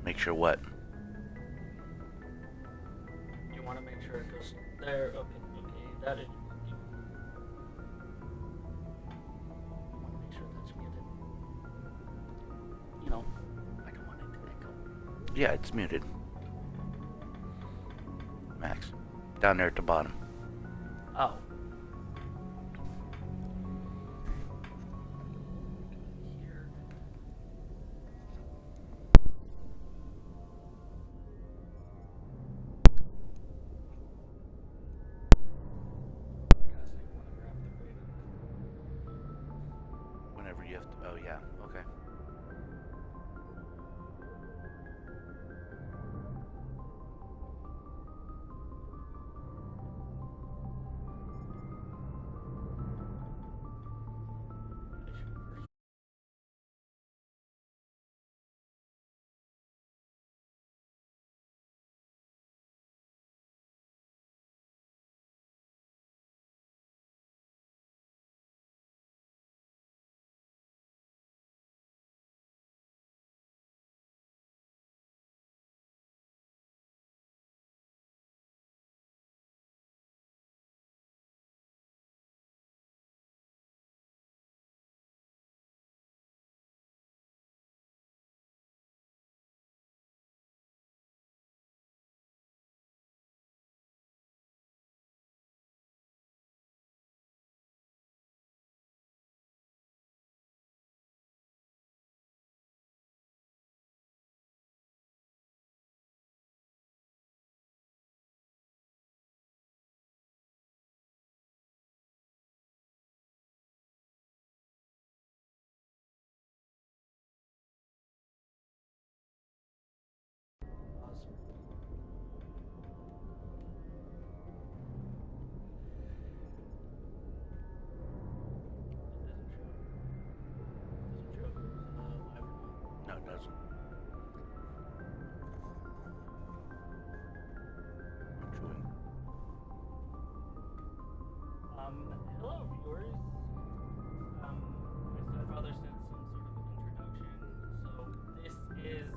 Make sure what? You want to make sure it goes there. Okay, that is. You want to make sure that's muted. You know, I don't want it to echo. Yeah, it's muted. Max. Down there at the bottom. Oh. Whenever you have to. Oh, yeah. Okay. No, it doesn't. I'm chewing. Hello viewers. My stepfather sent some sort of introduction. So this is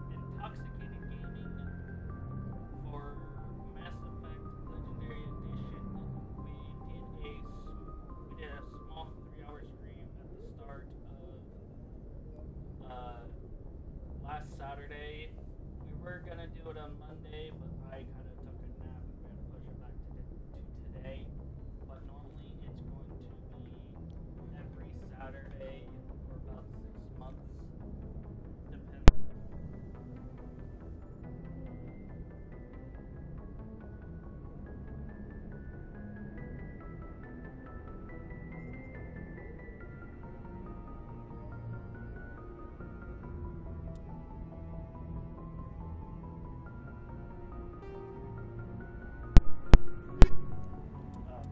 Intoxicated Gaming for Mass Effect Legendary Edition. We did a small 3-hour stream at the start of last Saturday. We were gonna do it on Monday, but I kind of took a nap and we're gonna push it back to today. But normally it's going to be every Saturday for about 6 months. Depends.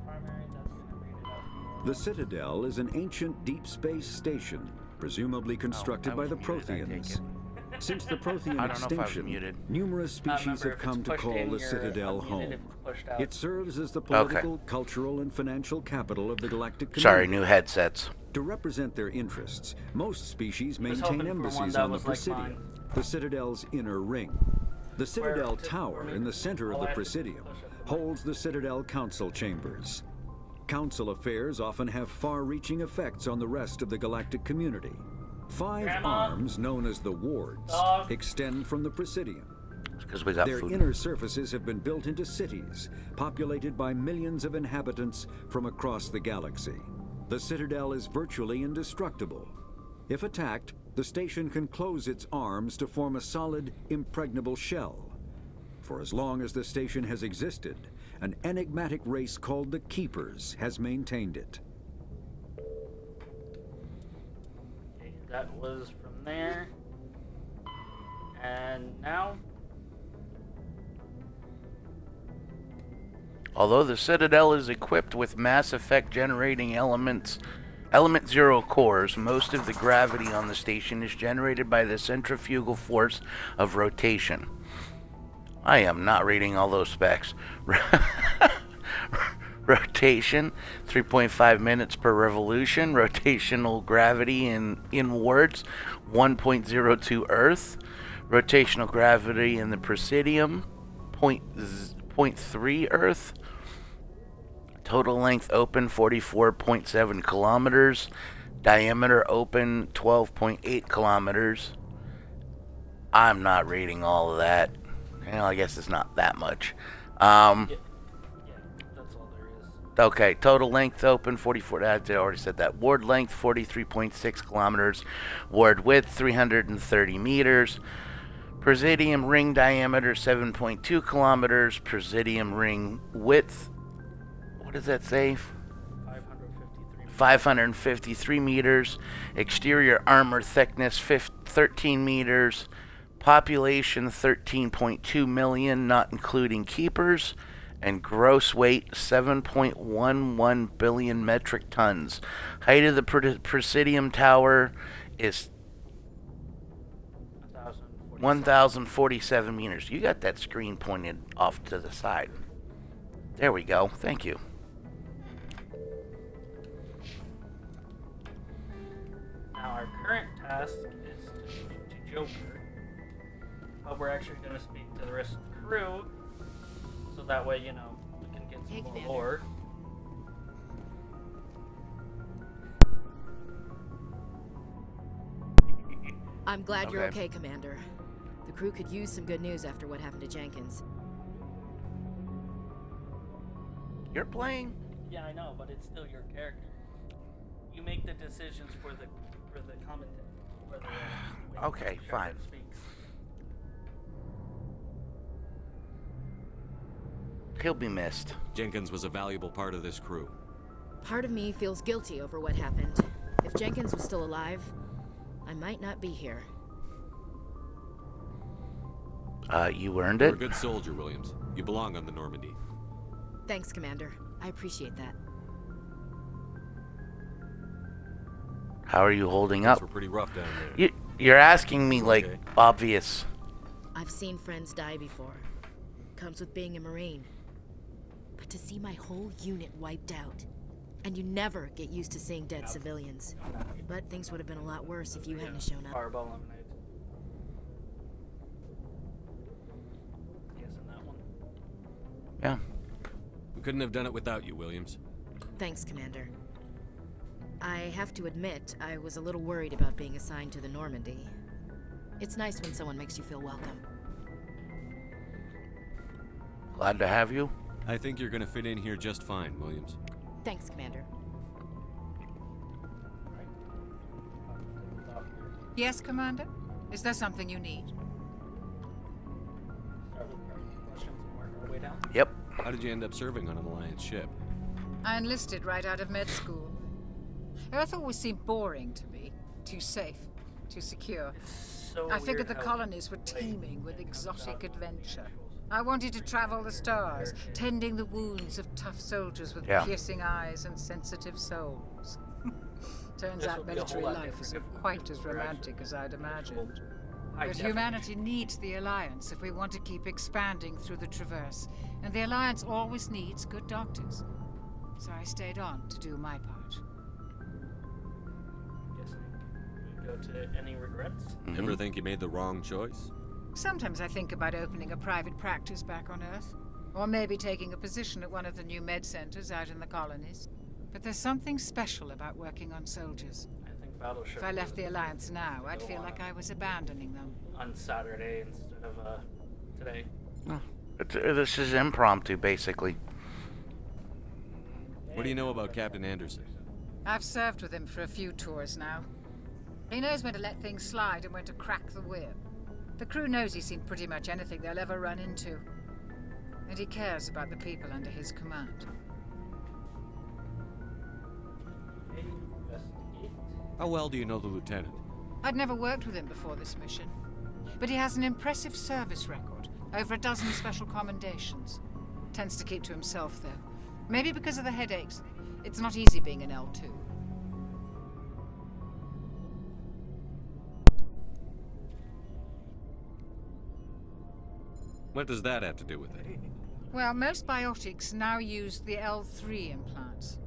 Primary, that's gonna read it out. The Citadel is an ancient deep space station, presumably constructed by the Protheans. Since the Prothean I don't know if I was extinction, muted. numerous species Remember, have if come it's to pushed call in, the you're Citadel unmuted. home. If it's pushed out. It serves as the political, cultural, and financial capital of the galactic community. Sorry, new headsets. To represent their interests, most species was maintain hoping for one embassies that on the was like Presidium, mine. the Citadel's inner ring. The Citadel to- Tower for me- in the center of all the I have to Presidium push up the holds the Citadel Council chambers. Council affairs often have far-reaching effects on the rest of the galactic community. 5 Grandma? arms, known as the wards, Dog? extend from the Presidium. Because we got Their food. inner surfaces have been built into cities, populated by millions of inhabitants from across the galaxy. The Citadel is virtually indestructible. If attacked, the station can close its arms to form a solid, impregnable shell. For as long as the station has existed, an enigmatic race called the Keepers has maintained it. Okay, that was from there. And now, Although the Citadel is equipped with Mass Effect generating Element Zero cores, most of the gravity on the station is generated by the centrifugal force of rotation. I am not reading all those specs. Rotation, 3.5 minutes per revolution. Rotational gravity inwards, 1.02 Earth. Rotational gravity in the Presidium, point 0.3 Earth. Total length open 44.7 kilometers. Diameter open 12.8 kilometers. I'm not reading all of that. Well, I guess it's not that much. Yeah, that's all there is. Okay, total length open 44. I already said that. Ward length 43.6 kilometers. Ward width 330 meters. Presidium ring diameter 7.2 kilometers. Presidium ring width, what does that say? 553 meters. Exterior armor thickness 13 meters. Population 13.2 million, not including keepers. And gross weight 7.11 billion metric tons. Height of the Presidium Tower is 1,047 meters. You got that screen pointed off to the side. There we go. Thank you. Now our current task is to speak to Joker, but we're actually going to speak to the rest of the crew, so that way, you know, we can get some more lore. I'm glad you're okay, Commander. The crew could use some good news after what happened to Jenkins. You're playing? Yeah, I know, but it's still your character. You make the decisions for the commentary. For the, okay, fine. Speaks. He'll be missed. Jenkins was a valuable part of this crew. Part of me feels guilty over what happened. If Jenkins was still alive, I might not be here. You earned You're it. a good soldier, Williams. You belong on the Normandy. Thanks, Commander. I appreciate that. How are you holding Things up? were pretty rough down there. You're asking me like Okay. obvious. I've seen friends die before. Comes with being a Marine. But to see my whole unit wiped out, and you never get used to seeing dead civilians. But things would have been a lot worse if you hadn't shown up. Fireball lemonade. Yes, in that one. Yeah. We couldn't have done it without you, Williams. Thanks, Commander. I have to admit, I was a little worried about being assigned to the Normandy. It's nice when someone makes you feel welcome. Glad to have you. I think you're gonna fit in here just fine, Williams. Thanks, Commander. Yes, Commander? Is there something you need? Start with questions and work our way down. Yep. How did you end up serving on an Alliance ship? I enlisted right out of med school. Earth always seemed boring to me. Too safe, too secure. So I figured weird the how, colonies were like, teeming with it comes exotic out of adventure. visuals. I wanted to travel the stars, tending the wounds of tough soldiers with Yeah. piercing eyes and sensitive souls. Turns This out would be a whole military lot life different isn't if quite as we were romantic actually as I'd imagined. high But definition. humanity needs the Alliance if we want to keep expanding through the Traverse. And the Alliance always needs good doctors. So I stayed on to do my part. Guessing we go to any regrets? Ever think you made the wrong choice? Sometimes I think about opening a private practice back on Earth. Or maybe taking a position at one of the new med centers out in the colonies. But there's something special about working on soldiers. I think Battleship. If I left was the Alliance now, I'd go feel on like I was abandoning them. on Saturday instead of today. This is impromptu, basically. What do you know about Captain Anderson? I've served with him for a few tours now. He knows when to let things slide and when to crack the whip. The crew knows he's seen pretty much anything they'll ever run into. And he cares about the people under his command. Investigate. How well do you know the lieutenant? I'd never worked with him before this mission. But he has an impressive service record. Over a dozen special commendations. Tends to keep to himself, though. Maybe because of the headaches. It's not easy being an L2. What does that have to do with it? Well, most biotics now use the L3 implants.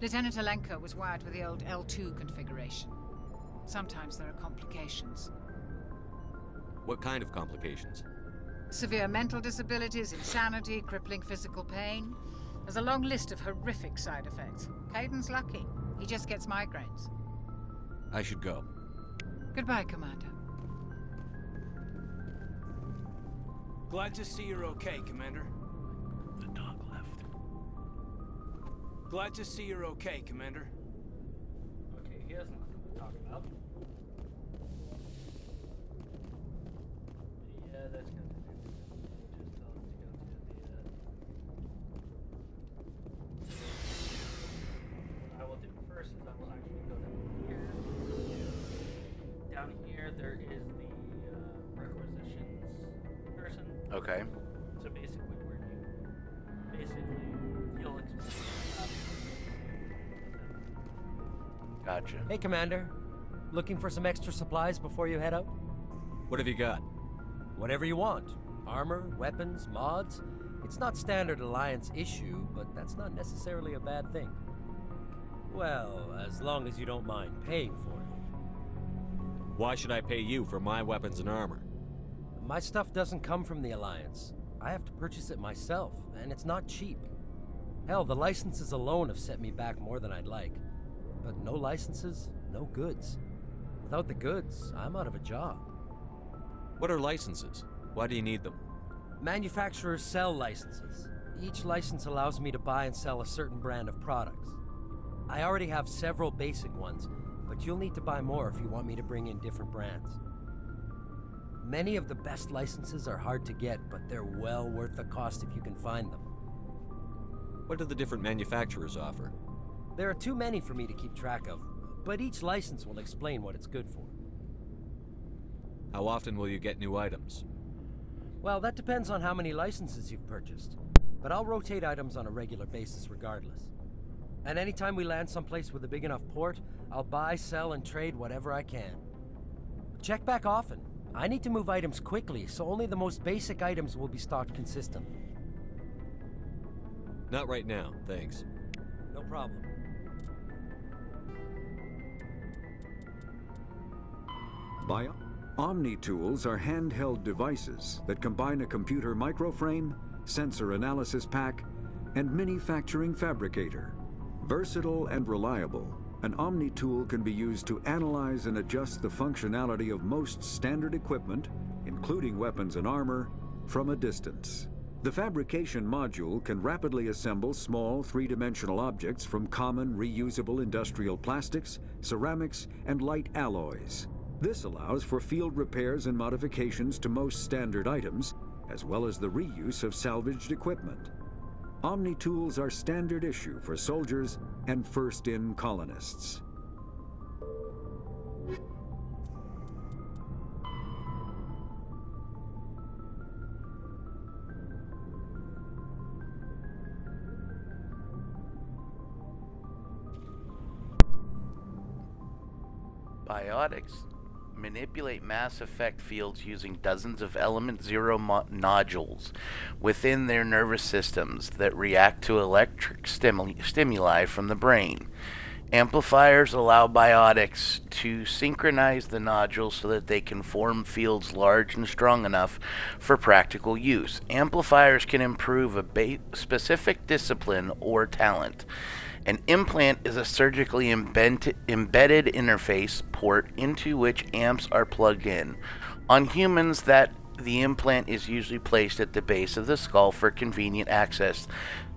Lieutenant Alenko was wired with the old L2 configuration. Sometimes there are complications. What kind of complications? Severe mental disabilities, insanity, crippling physical pain. There's a long list of horrific side effects. Caden's lucky. He just gets migraines. I should go. Goodbye, Commander. Glad to see you're okay, Commander. The dog left. Glad to see you're okay, Commander. Okay, he has nothing to talk about. Yeah, that's gonna do. Just tell us to go to the. What I will do first is I will actually go down here. Down here, there is the requisitions person. Okay. So basically, where you you'll explain what's happening. Gotcha. Hey, Commander. Looking for some extra supplies before you head out? What have you got? Whatever you want. Armor, weapons, mods. It's not standard Alliance issue, but that's not necessarily a bad thing. Well, as long as you don't mind paying for it. Why should I pay you for my weapons and armor? My stuff doesn't come from the Alliance. I have to purchase it myself, and it's not cheap. Hell, the licenses alone have set me back more than I'd like. But no licenses, no goods. Without the goods, I'm out of a job. What are licenses? Why do you need them? Manufacturers sell licenses. Each license allows me to buy and sell a certain brand of products. I already have several basic ones, but you'll need to buy more if you want me to bring in different brands. Many of the best licenses are hard to get, but they're well worth the cost if you can find them. What do the different manufacturers offer? There are too many for me to keep track of, but each license will explain what it's good for. How often will you get new items? Well, that depends on how many licenses you've purchased, but I'll rotate items on a regular basis regardless. And anytime we land someplace with a big enough port, I'll buy, sell, and trade whatever I can. Check back often. I need to move items quickly, so only the most basic items will be stocked consistently. Not right now, thanks. No problem. Omni tools are handheld devices that combine a computer microframe, sensor analysis pack, and manufacturing fabricator. Versatile and reliable, an Omni tool can be used to analyze and adjust the functionality of most standard equipment, including weapons and armor, from a distance. The fabrication module can rapidly assemble small three-dimensional objects from common reusable industrial plastics, ceramics, and light alloys. This allows for field repairs and modifications to most standard items, as well as the reuse of salvaged equipment. Omni tools are standard issue for soldiers and first-in colonists. Biotics manipulate mass effect fields using dozens of element zero nodules within their nervous systems that react to electric stimuli from the brain. Amplifiers allow biotics to synchronize the nodules so that they can form fields large and strong enough for practical use. Amplifiers can improve a specific discipline or talent. An implant is a surgically embedded interface port into which amps are plugged in. On humans, the implant is usually placed at the base of the skull for convenient access,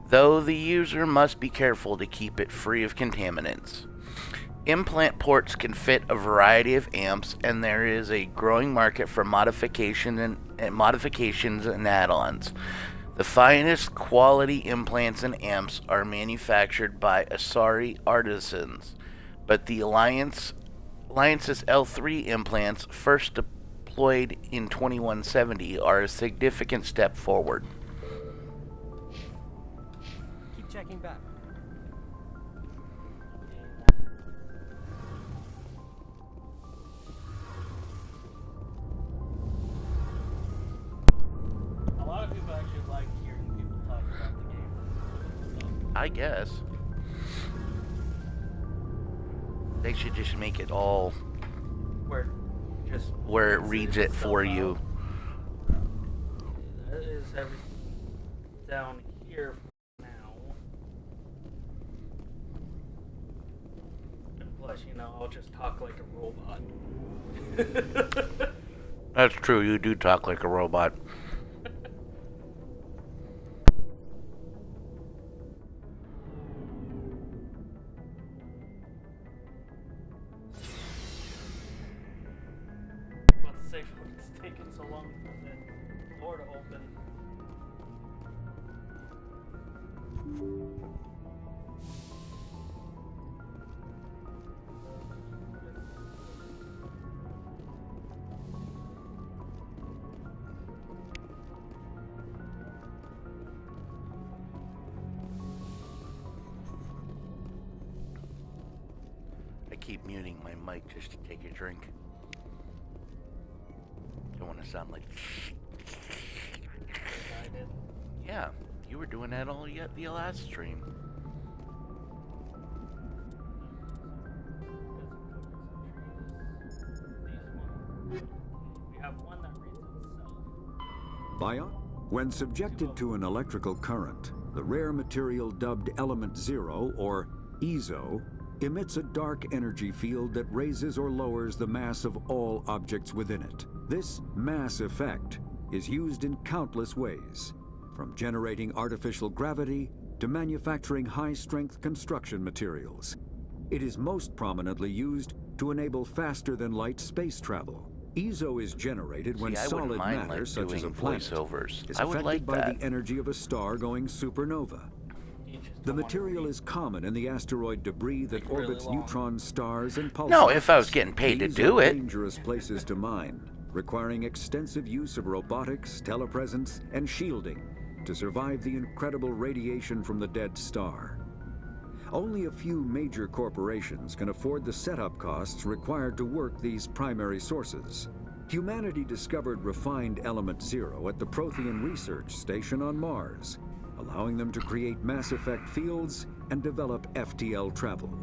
though the user must be careful to keep it free of contaminants. Implant ports can fit a variety of amps, and there is a growing market for modifications and add-ons. The finest quality implants and amps are manufactured by Asari artisans, but the Alliance's L3 implants, first deployed in 2170, are a significant step forward. Keep checking back. A lot of people actually like hearing people talk about the game. So, I guess. They should just make it all where just just where it reads it for you. That is everything down here for now. And plus, I'll just talk like a robot. That's true, you do talk like a robot. Let's say what's taking so long for the door to open. I keep muting my mic just to take a drink. Don't want to sound like... I did. Yeah, you were doing that all yet the last stream. We have one that reads itself. When subjected to an electrical current, the rare material dubbed Element Zero, or EZO, emits a dark energy field that raises or lowers the mass of all objects within it. This mass effect is used in countless ways, from generating artificial gravity to manufacturing high-strength construction materials. It is most prominently used to enable faster-than-light space travel. EZO is generated when I wouldn't solid mind, matter, like, such as a doing planet, voiceovers. is I would affected like by that. the energy of a star going supernova. The material is common in the asteroid debris that really orbits long. neutron stars and pulsars. No, if I was getting paid to These do are it. dangerous places to mine, requiring extensive use of robotics, telepresence, and shielding to survive the incredible radiation from the dead star. Only a few major corporations can afford the setup costs required to work these primary sources. Humanity discovered refined Element Zero at the Prothean Research Station on Mars, allowing them to create mass effect fields and develop FTL travel.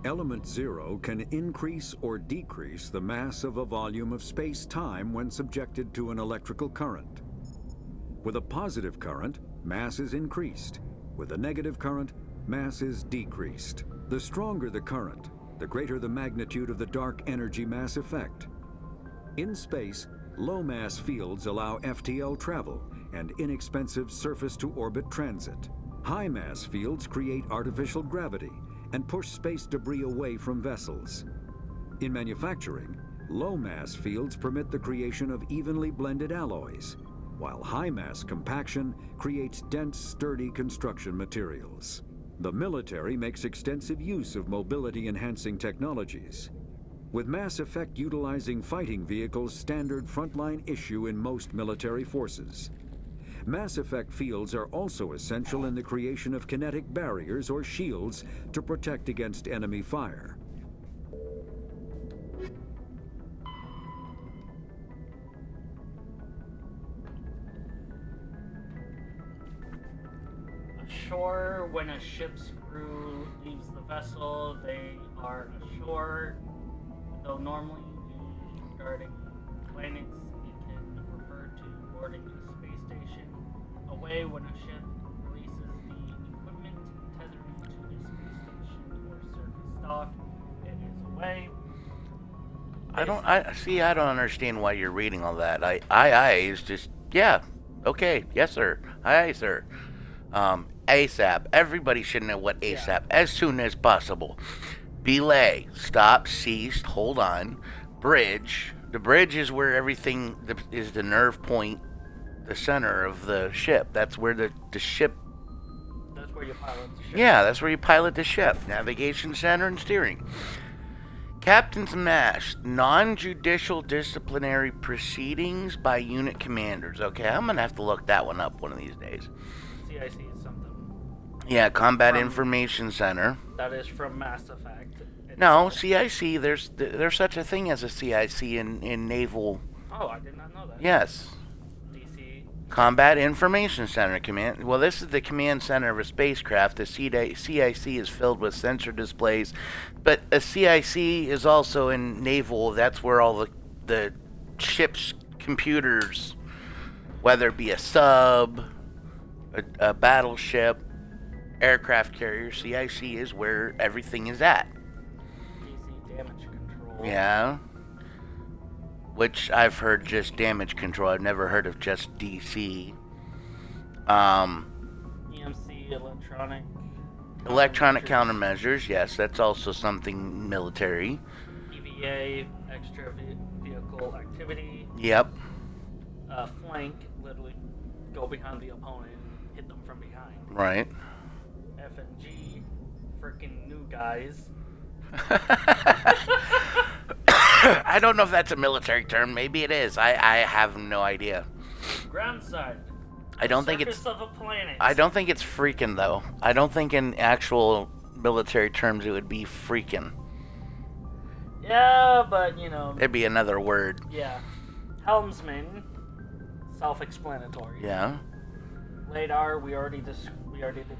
Element Zero can increase or decrease the mass of a volume of space-time when subjected to an electrical current. With a positive current, mass is increased. With a negative current, mass is decreased. The stronger the current, the greater the magnitude of the dark energy mass effect. In space, low-mass fields allow FTL travel and inexpensive surface-to-orbit transit. High-mass fields create artificial gravity and push space debris away from vessels. In manufacturing, low-mass fields permit the creation of evenly blended alloys, while high-mass compaction creates dense, sturdy construction materials. The military makes extensive use of mobility-enhancing technologies, with Mass Effect utilizing fighting vehicles standard frontline issue in most military forces. Mass Effect fields are also essential in the creation of kinetic barriers or shields to protect against enemy fire. Ashore, when a ship's crew leaves the vessel, they are ashore. Though normally used regarding planets, it can refer to boarding a space station. Away when a ship releases the equipment tethering to a space station or surface dock, it is away. I don't understand why you're reading all that. Aye is just, yeah, okay, yes sir, aye sir. ASAP, everybody should know what ASAP, as soon as possible. Belay, stop, ceased, hold on. Bridge, the bridge is where everything is the nerve point, the center of the ship. That's where the ship... That's where you pilot the ship. Yeah, that's where you pilot the ship. Navigation center and steering. Captain's Mast, non-judicial disciplinary proceedings by unit commanders. Okay, I'm going to have to look that one up one of these days. CIC is something. Yeah, Combat Information Center. That is from Mass Effect. No, CIC, there's such a thing as a CIC in naval... Oh, I did not know that. Yes. DC. Combat Information Center command. Well, this is the command center of a spacecraft. The CIC is filled with sensor displays, but a CIC is also in naval. That's where all the ship's computers, whether it be a sub, a battleship, aircraft carrier, CIC is where everything is at. DC damage control. Yeah. Which I've heard just damage control. I've never heard of just DC. EMC, Electronic countermeasures, yes, that's also something military. EVA, extra vehicle activity. Yep. Flank, literally go behind the opponent and hit them from behind. Right. FNG, freaking new guys. I don't know if that's a military term. Maybe it is. I have no idea. Ground side. I don't think Surface it's. of a planet. I don't think it's freaking though. I don't think in actual military terms it would be freaking. Yeah, but you know. It'd be another word. Yeah. Helmsman. Self-explanatory. Yeah. Radar. We already did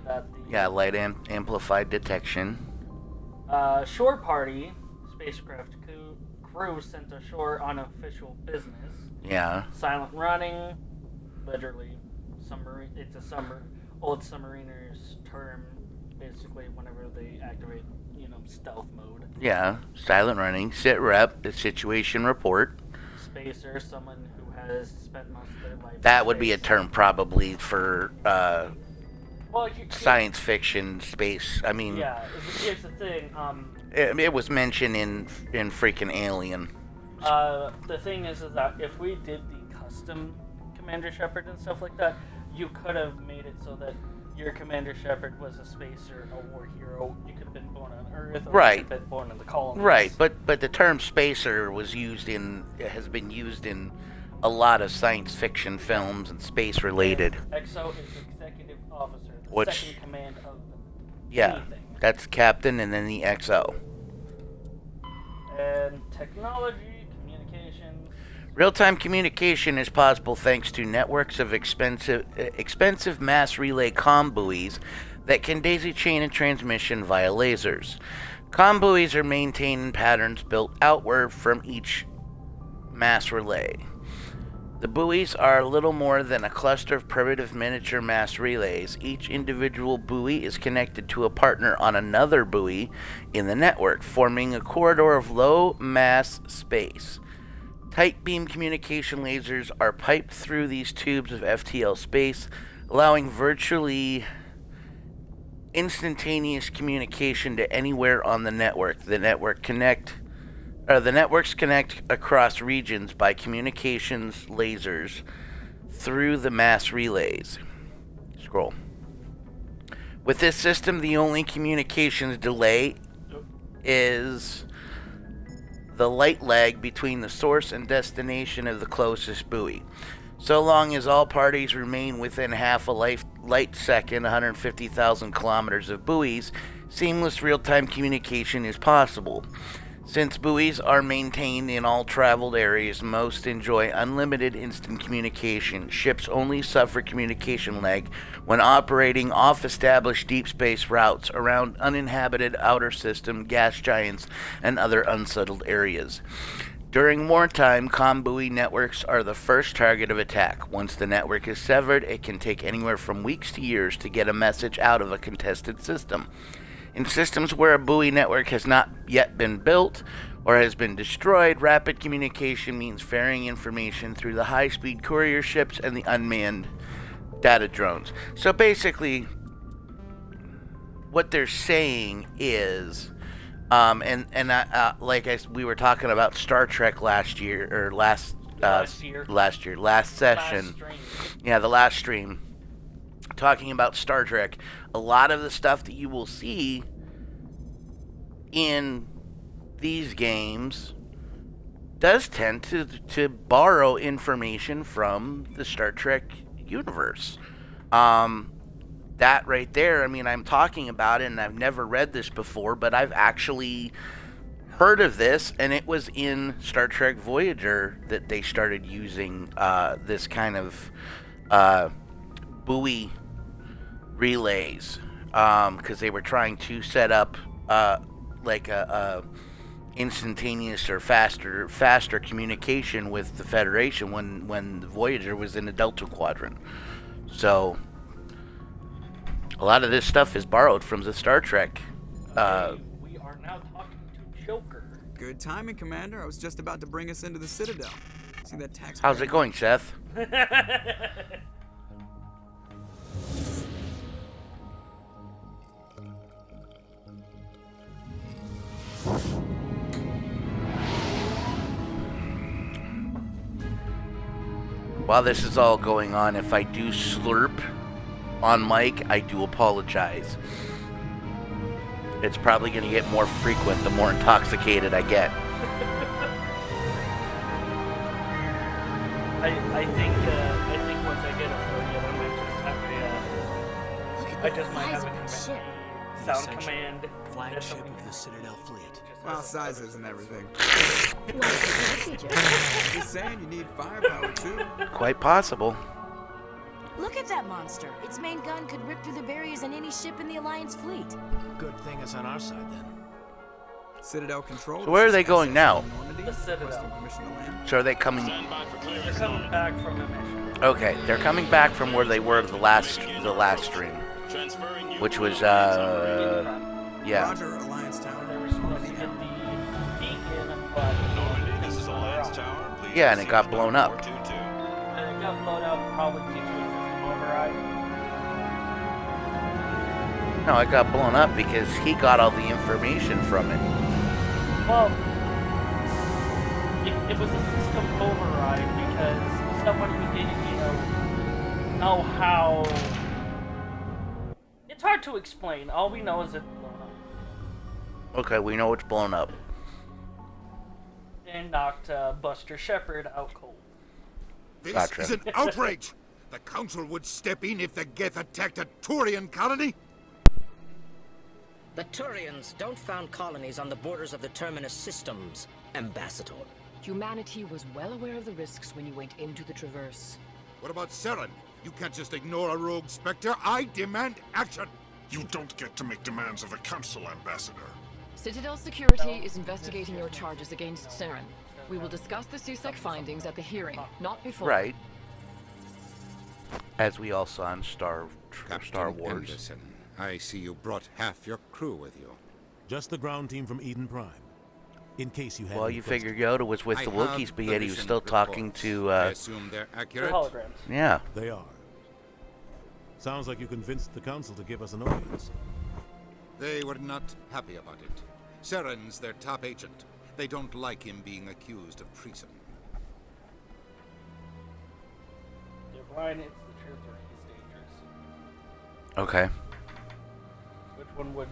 that. Yeah, light amplified detection. Shore party. Spacecraft crew sent ashore on official business. Yeah. Silent running. Literally, submarine. It's a old submariners term. Basically, whenever they activate, stealth mode. Yeah. Silent running. Sit rep. The situation report. Spacer, someone who has spent most of their life. That in would be a space. term probably for Well, science fiction space. I mean, Yeah, here's the thing. it was mentioned in freaking Alien. The thing is that if we did the custom Commander Shepard and stuff like that, you could have made it so that your Commander Shepard was a spacer, a war hero. You could have been born on Earth, or Right. you could have been born in the colonies. Right, but the term spacer has been used in a lot of science fiction films and space related. XO is executive officer, the Which- second command of Yeah, anything. that's captain and then the XO. And technology, communications. Real-time communication is possible thanks to networks of expensive mass relay comm buoys that can daisy chain a transmission via lasers. Comm buoys are maintained in patterns built outward from each mass relay. The buoys are little more than a cluster of primitive miniature mass relays. Each individual buoy is connected to a partner on another buoy in the network, forming a corridor of low mass space. Tight beam communication lasers are piped through these tubes of FTL space, allowing virtually instantaneous communication to anywhere on the network. The networks connect across regions by communications lasers through the mass relays. Scroll. With this system, the only communications delay is the light lag between the source and destination of the closest buoy. So long as all parties remain within half a light second, 150,000 kilometers of buoys, seamless real-time communication is possible. Since buoys are maintained in all traveled areas, most enjoy unlimited instant communication. Ships only suffer communication lag when operating off established deep space routes around uninhabited outer system gas giants and other unsettled areas. During wartime, comm buoy networks are the first target of attack. Once the network is severed, it can take anywhere from weeks to years to get a message out of a contested system. In systems where a buoy network has not yet been built or has been destroyed, rapid communication means ferrying information through the high-speed courier ships and the unmanned data drones. So basically, what they're saying is, we were talking about Star Trek last year, or last session. Yeah, the last stream. Talking about Star Trek, a lot of the stuff that you will see in these games does tend to borrow information from the Star Trek universe. That right there, I mean, I'm talking about it, and I've never read this before, but I've actually heard of this, and it was in Star Trek Voyager that they started using this kind of uh, buoy relays because they were trying to set up like a instantaneous or faster communication with the Federation when the Voyager was in the Delta Quadrant. So a lot of this stuff is borrowed from the Star Trek. We are now talking to Joker. Good timing, Commander. I was just about to bring us into the Citadel. See that tax? How's it going, Seth? While this is all going on, if I do slurp on mic, I do apologize. It's probably going to get more frequent the more intoxicated I get. I think once I get a Florian, I might just have Look at I the just might size have of that ship. a sound command. Flagship of the Citadel fleet. Well, sizes and everything. Well, it's a feature. Just saying, you need firepower too. Quite possible. Look at that monster. Its main gun could rip through the barriers in any ship in the Alliance fleet. Good thing it's on our side then. Citadel control. So where are they going now? The Citadel. Requesting permission to land. So are they coming? They're coming back from a mission. Okay, they're coming back from where they were the last stream, which was yeah. Roger, Alliance Tower. They were supposed to get the beacon, but This is Alliance Tower. Please Yeah, and it got proceed blown to up. 422. and it got blown up probably due to a system override. No, it got blown up because he got all the information from it. Well, it was a system override because someone who didn't, know how. It's hard to explain. All we know is it's blown up Okay, we know it's blown up. and knocked Buster Shepard out cold. This Gotcha. is an outrage! The Council would step in if the Geth attacked a Turian colony? The Turians don't found colonies on the borders of the Terminus systems, Ambassador. Humanity was well aware of the risks when you went into the Traverse. What about Saren? You can't just ignore a rogue Spectre. I demand action! You don't get to make demands of the Council, Ambassador. Citadel Security is investigating your charges against Saren. We will discuss the CSEC findings at the hearing, not before. Right. As we all saw in Star Captain Wars. Anderson, I see you brought half your crew with you. Just the ground team from Eden Prime. In case you had Well, any you questions. figure Yoda was with I the have Wookiees, but the yet he was mission still talking reports. to, I assume they're They're accurate? holograms. yeah. They are. Sounds like you convinced the Council to give us an audience. They were not happy about it. Saren's their top agent. They don't like him being accused of treason. They're blind, it's the truth, or he's dangerous. Okay. Which one would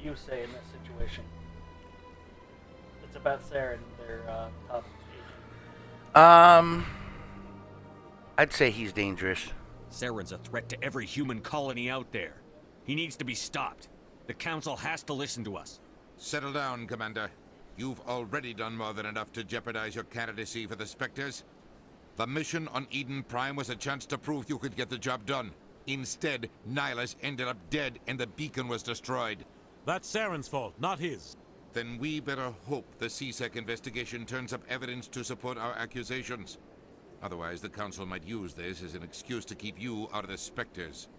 you say in this situation? It's about Saren, their top agent. I'd say he's dangerous. Saren's a threat to every human colony out there. He needs to be stopped. The Council has to listen to us. Settle down, Commander. You've already done more than enough to jeopardize your candidacy for the Spectres. The mission on Eden Prime was a chance to prove you could get the job done. Instead, Nihilus ended up dead and the beacon was destroyed. That's Saren's fault, not his. Then we better hope the CSEC investigation turns up evidence to support our accusations. Otherwise, the Council might use this as an excuse to keep you out of the Spectres.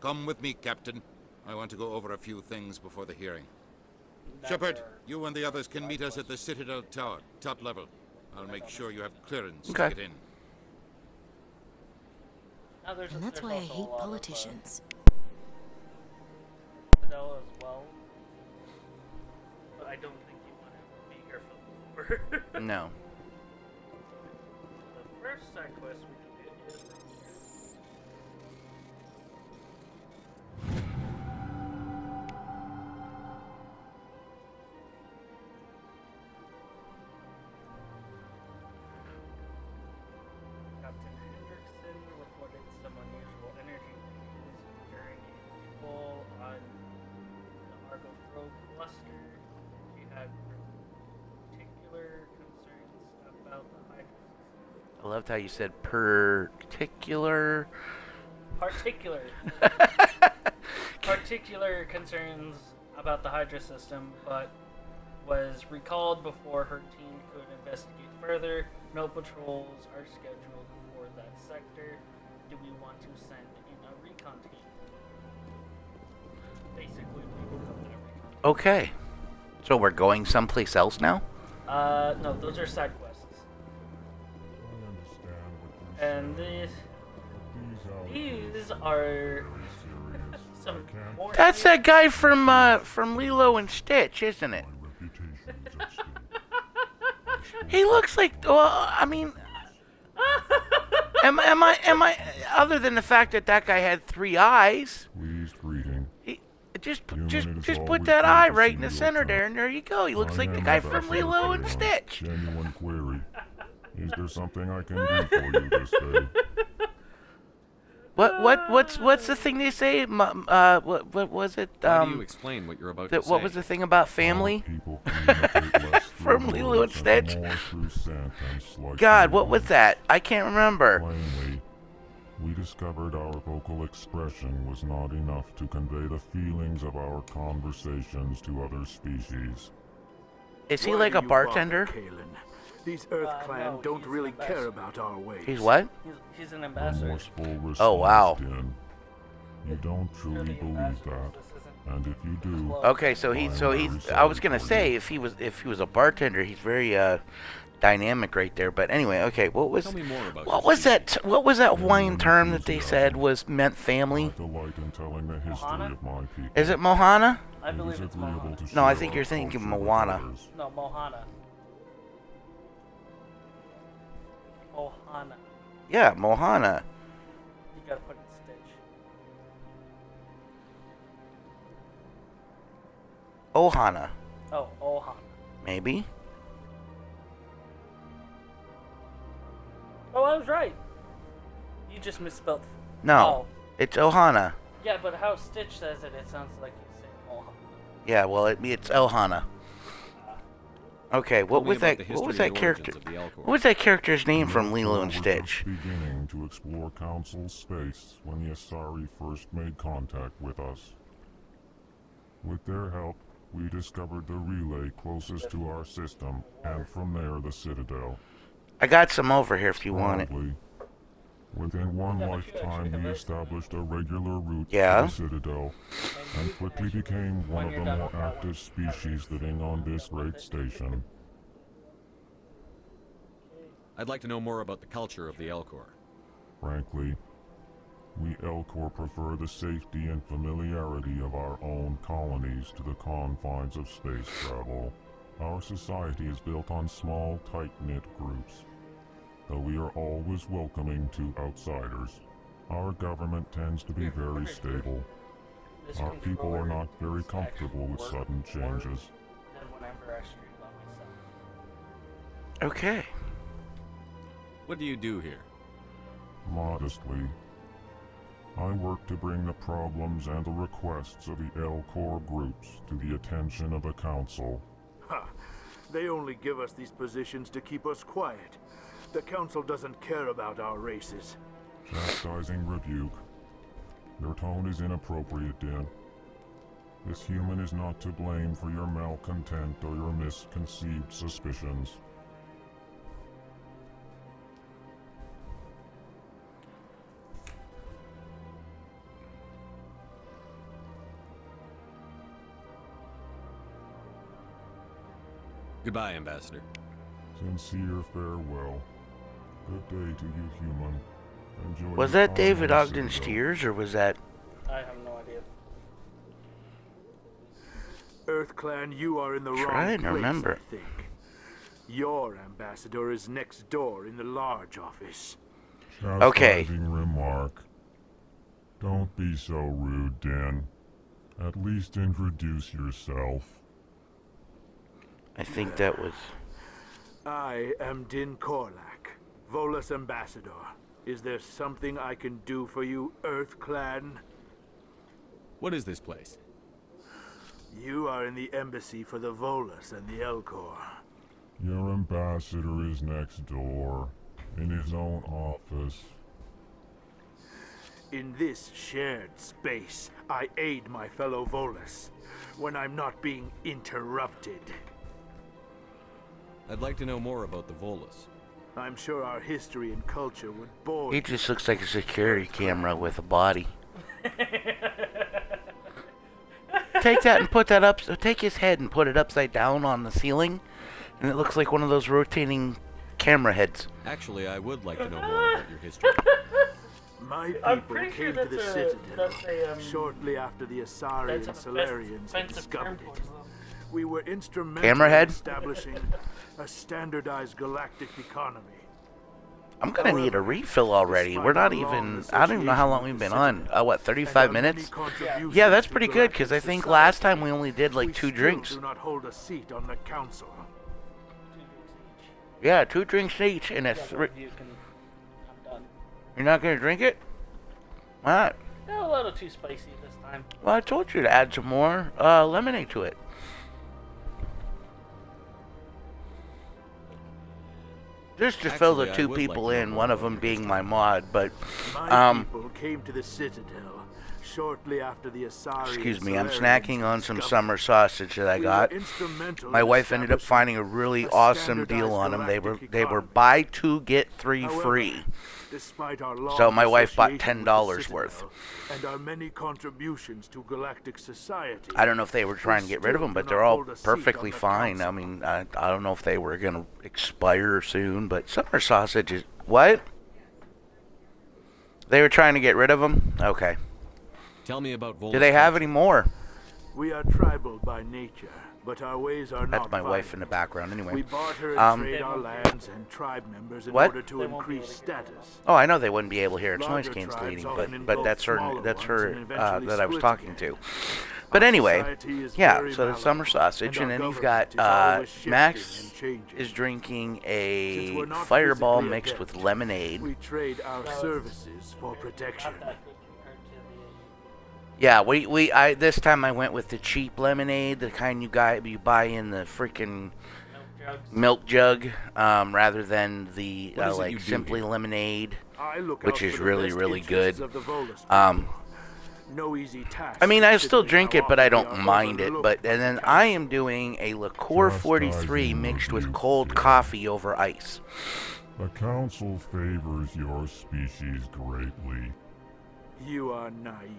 Come with me, Captain. I want to go over a few things before the hearing. Shepard, you and the others can meet us at the Citadel Tower, top level. I'll make sure you have clearance Okay. to get in. Now, there's And that's there's why I also a hate lot of, politicians. Citadel as well. But I don't think you want to be here for No. The first side quest we can do is from here. Captain Hendrickson reported some unusual energy readings during a patrol on the Argo Rogue cluster. She had particular concerns about the Hydra system. I loved how you said particular. Particular concerns about the Hydra system, but was recalled before her team could investigate further. No patrols are scheduled for that sector. Do we want to send in a recon team? Basically, we will come in a recon team. Okay. So we're going someplace else now? No, those are side quests. And these are some more. That's that guy from Lilo and Stitch, isn't it? He looks like. Well, I mean, am I? Other than the fact that guy had 3 eyes. Please greeting. Just put that eye right in the center there, and there you go. He looks like the guy from Lilo and Stitch. Genuine query. Is there something I can do for you this day? What's the thing they say? What was it? How do you explain what you're about to say? What was the thing about family? From Lilo and Stitch. God, what was that? I can't remember. Plainly, we discovered our vocal expression was not enough to convey the feelings of our conversations to other species. Is he like a bartender? These Earth Clan don't really care about our ways. He's what? He's an ambassador. Oh, wow. You don't truly believe that, and if you do, okay, so he's. I was gonna say if he was a bartender, he's very dynamic right there. But anyway, okay. What was that Hawaiian term that they said meant family? Mohana? Is it Mohana? I believe it's Mohana. No, I think you're thinking Moana. No, Mohana. Mohana. Yeah, Mohana. You gotta put it in Stitch. Ohana. Oh, Ohana. Maybe. Oh, I was right. You just misspelled. No, it's Ohana. Yeah, but how Stitch says it, it sounds like he's saying Ohana. Yeah, well, it's Ohana. Okay, what was that character? What was that character's name from Lilo and Stitch? Beginning to explore Council space when the Asari first made contact with us. With their help, we discovered the relay closest to our system, and from there the Citadel. I got some over here if you want it. Within one lifetime, we established a regular route to the Citadel, and quickly became one of the more active species living on this great station. I'd like to know more about the culture of the Elcor. Frankly, we Elcor prefer the safety and familiarity of our own colonies to the confines of space travel. Our society is built on small, tight-knit groups. Though we are always welcoming to outsiders, our government tends to be very stable. Our people are not very comfortable with sudden changes. Okay. What do you do here? Modestly, I work to bring the problems and the requests of the Elcor groups to the attention of the Council. Ha! They only give us these positions to keep us quiet. The Council doesn't care about our races. Chastising rebuke. Your tone is inappropriate, Din. This human is not to blame for your malcontent or your misconceived suspicions. Goodbye, Ambassador. Sincere farewell. Good day to you, human. Enjoy. Was that David Ogden's tears, or was that... I have no idea. Earth Clan, you are in the wrong Trying to place, remember. I think. Your ambassador is next door in the large office. Okay. Remark. Don't be so rude, Dan. At least introduce yourself. I think that was... I am Din Korlak, Volus ambassador. Is there something I can do for you, Earth Clan? What is this place? You are in the embassy for the Volus and the Elcor. Your ambassador is next door. in his own office. In this shared space, I aid my fellow Volus when I'm not being interrupted. I'd like to know more about the Volus. I'm sure our history and culture would bore He just looks like a security camera with a body. Take that and put that up. Take his head and put it upside down on the ceiling, and it looks like one of those rotating camera heads. Actually, I would like to know more about your history. My I'm people pretty came sure to the that's Citadel a, shortly after the Asari and Solarians had discovered it. We were instrumental Camerahead? in establishing a standardized galactic economy. I'm gonna need a refill already. We're not even. I don't even know how long we've been on. What, 35 minutes? Yeah, that's pretty good because I think last time we only did like 2 drinks. Do not hold a seat on the council. Yeah, 2 drinks each and a 3. I'm done. You're not gonna drink it? Why not? Yeah, a little too spicy this time. Well, I told you to add some more lemonade to it. Just to fill the 2 people in, one of them being my mod, but My people came to the Citadel shortly after the Asari. excuse me, I'm snacking on some summer sausage that I got. My wife ended up finding a really awesome deal on them. They were buy 2 get 3 free. Despite our long So my wife bought association $10 with the worth. Citadel and our many contributions to galactic society. I don't know if they were trying to get rid of them, but they're all perfectly fine. I mean, I don't know if they were going to expire soon, but summer sausage is... What? They were trying to get rid of them? Okay. Tell me about Volus. Do they have any more? We are tribal by nature, but our ways are That's not my wife violent. in the background anyway. We barter and trade our lands and tribe members in What? order to increase status. Oh, I know they wouldn't be able to hear. It's noise Larger canceling, tribes but often that's her invoke that's smaller her ones and eventually that I was split talking again. to. But Our anyway, society is yeah. very So the malleable, summer sausage, and and our then you've government got is always shifting Max and changing. is drinking Since a we're not fireball physically mixed with adept, lemonade. We trade our services for protection. Yeah, this time I went with the cheap lemonade, the kind you buy in the freaking milk jug, rather than the What is it like you do simply here? lemonade, I look which out is for the really best really interests good. of the Volus No easy task. I mean, I still considering drink how it, but I often we don't are mind it. overlooked But by and the then council. I am doing a liqueur 43 mixed with cold coffee over ice. The council favors your species greatly. You are naive.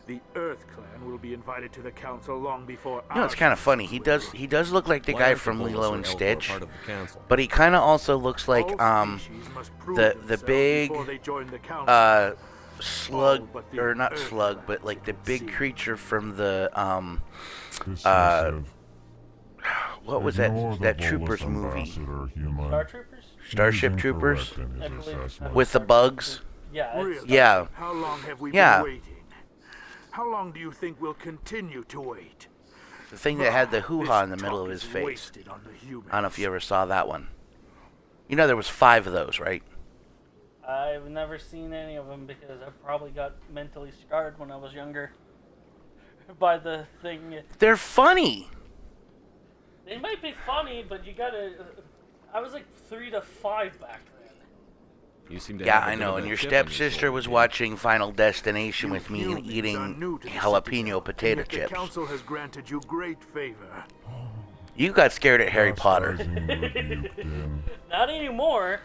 The Earth Clan will be invited to the council long before. You know, it's kind of funny. He does look like the Why guy aren't from the Volus Lilo or and Elcor Stitch, part of the council? but he kind of also looks like the big slug, or not slug, but like the big creature from the what was that Troopers movie? Star Troopers? Starship Troopers I believe with the bugs. Yeah, Really? Yeah. How long have we Yeah. been waiting? How long do you think we'll continue to wait? The thing that had the hoo-ha in the This middle talk of his is face. wasted on the humans. I don't know if you ever saw that one. You know there was 5 of those, right? I've never seen any of them because I probably got mentally scarred when I was younger by the thing. They're funny. They might be funny, but you gotta. I was like 3 to 5 back then. You seem to Yeah, have a I bit know. of And a your chip on your stepsister shoulder, was kid. watching Final Destination with me and Humans are eating new to the jalapeno potato and yet chips. The council has granted you great favor. You got scared at Harry Potter. Not anymore.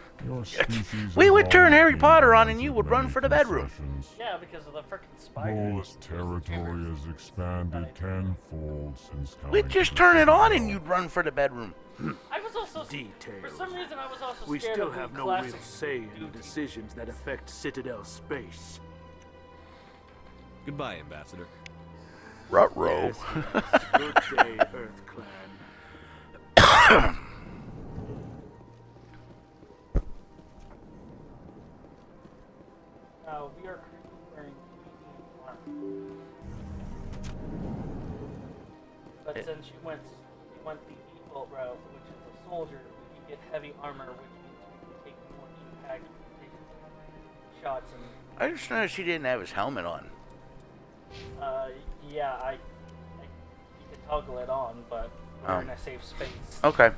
We would turn Harry Potter on and you would run for the bedroom. Yeah, because of the frickin' spider. Volus territory has expanded tenfold since coming We'd to just the turn it on Citadel. and you'd run for the bedroom. I was also Details. for some reason I was also We scared still of the have no classic real say in dude. decisions that affect Citadel space. Goodbye, Ambassador. Ruh-roh. Yes, yes. Good day, Earth Clan. We are wearing armor. But since you went the default route, which is a soldier, we can get heavy armor, which means we can take more impact, take shots, and I just noticed he didn't have his helmet on. yeah, you can toggle it on, but we're in a safe space. Okay.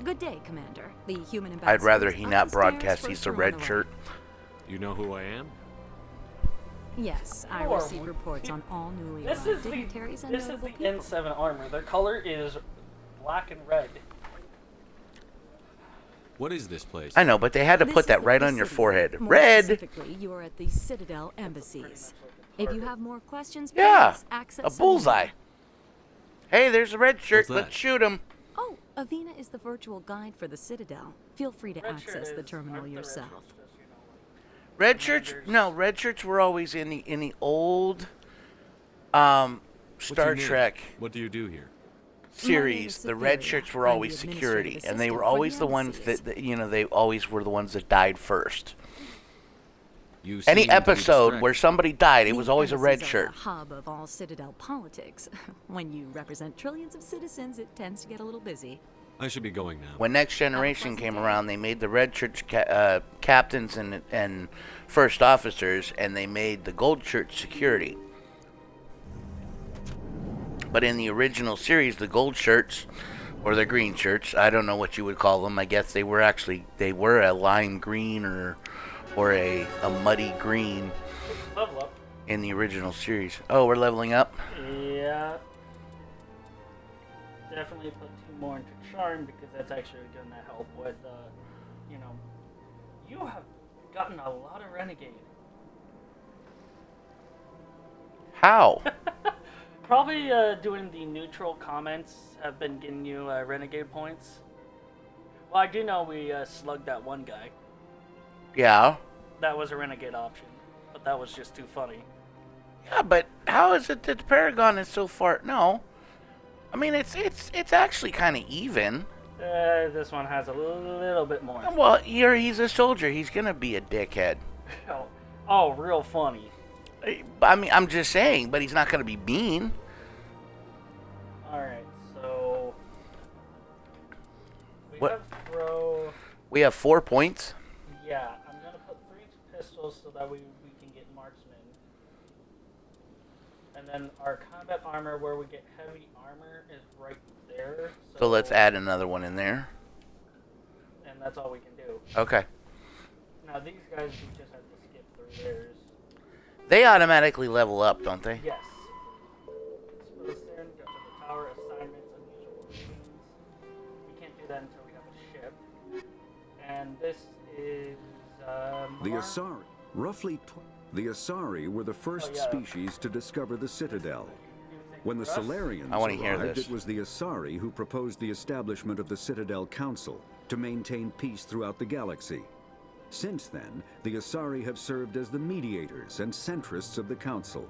Good day, Commander. The human ambassador. I'd rather he not upstairs, broadcast he's first the room on red the shirt. You know who I am? Yes, I Or receive reports on all newly This arrived is the dignitaries and this is notable the people. N7 armor. Their color is black and red. What is this place? I know, but they had to This put is that the right on your Citadel. forehead. More Red! Specifically, you are at the Citadel embassies. If you have more questions, Yeah, please access a bullseye. Hey, there's a red shirt. that? Let's shoot him. Oh, Avena is the virtual guide for the Citadel. Feel free to Red shirt access the is- terminal aren't the red yourself. shirts just, you know, like Red shirts? commanders? No, red shirts were always in the old What do Star you mean? Trek What do you do here? series. The red shirts were I'm the always security, administrative and they were assistant for always the the ones embassies. that you know they always were the ones that died first. You Any seem to be episode distracted. where somebody died, it The was always a red embassies are shirt. the hub of all Citadel politics. When you represent trillions of citizens, it tends to get a little busy. I should be going now. When Next Generation came around, they made the red shirts captains and first officers, and they made the gold shirts security. But in the original series, the gold shirts, or the green shirts, I don't know what you would call them. I guess they were a lime green or a muddy green Level up. in the original series. Oh, we're leveling up? Yeah. Definitely put 2 more into charm because that's actually going to help with, you know, you have gotten a lot of renegade. How? Probably doing the neutral comments have been getting you renegade points. Well, I do know we slugged that one guy. Yeah. That was a renegade option, but that was just too funny. Yeah, but how is it that the Paragon is so far? No. I mean, it's actually kind of even. This one has a little bit more. Well, he's a soldier. He's gonna be a dickhead. Oh, real funny. I mean, I'm just saying, but he's not gonna be mean. Alright, so... We What? have throw... We have 4 points. Yeah, I'm gonna put 3 pistols so that we can get marksman. And then our combat armor, where we get heavy armor, is right there. So let's add another one in there. And that's all we can do. Okay. Now these guys, we just have to skip through theirs. They automatically level up, don't they? Yes. Suppose then, go to the tower, assignments, unusual readings. We can't do that until we have a ship. And this is, The Asari, the Asari were the first species to discover the Citadel. When the Solarians I wanna hear arrived, this. it was the Asari who proposed the establishment of the Citadel Council to maintain peace throughout the galaxy. Since then, the Asari have served as the mediators and centrists of the Council.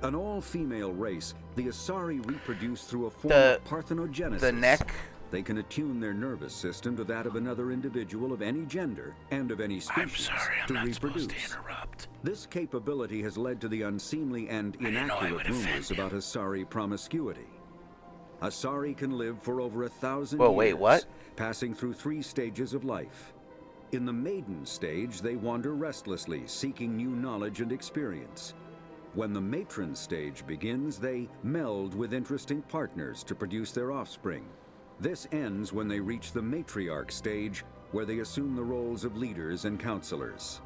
An all-female race, the Asari reproduce through a form of parthenogenesis. The neck. They can attune their nervous system to that of another individual of any gender and of any species to reproduce. This capability has led to the unseemly and inaccurate rumors about Asari promiscuity. Asari can live for over 1,000 Whoa, years, wait, what? passing through 3 stages of life. In the maiden stage, they wander restlessly, seeking new knowledge and experience. When the matron stage begins, they meld with interesting partners to produce their offspring. This ends when they reach the matriarch stage, where they assume the roles of leaders and counselors.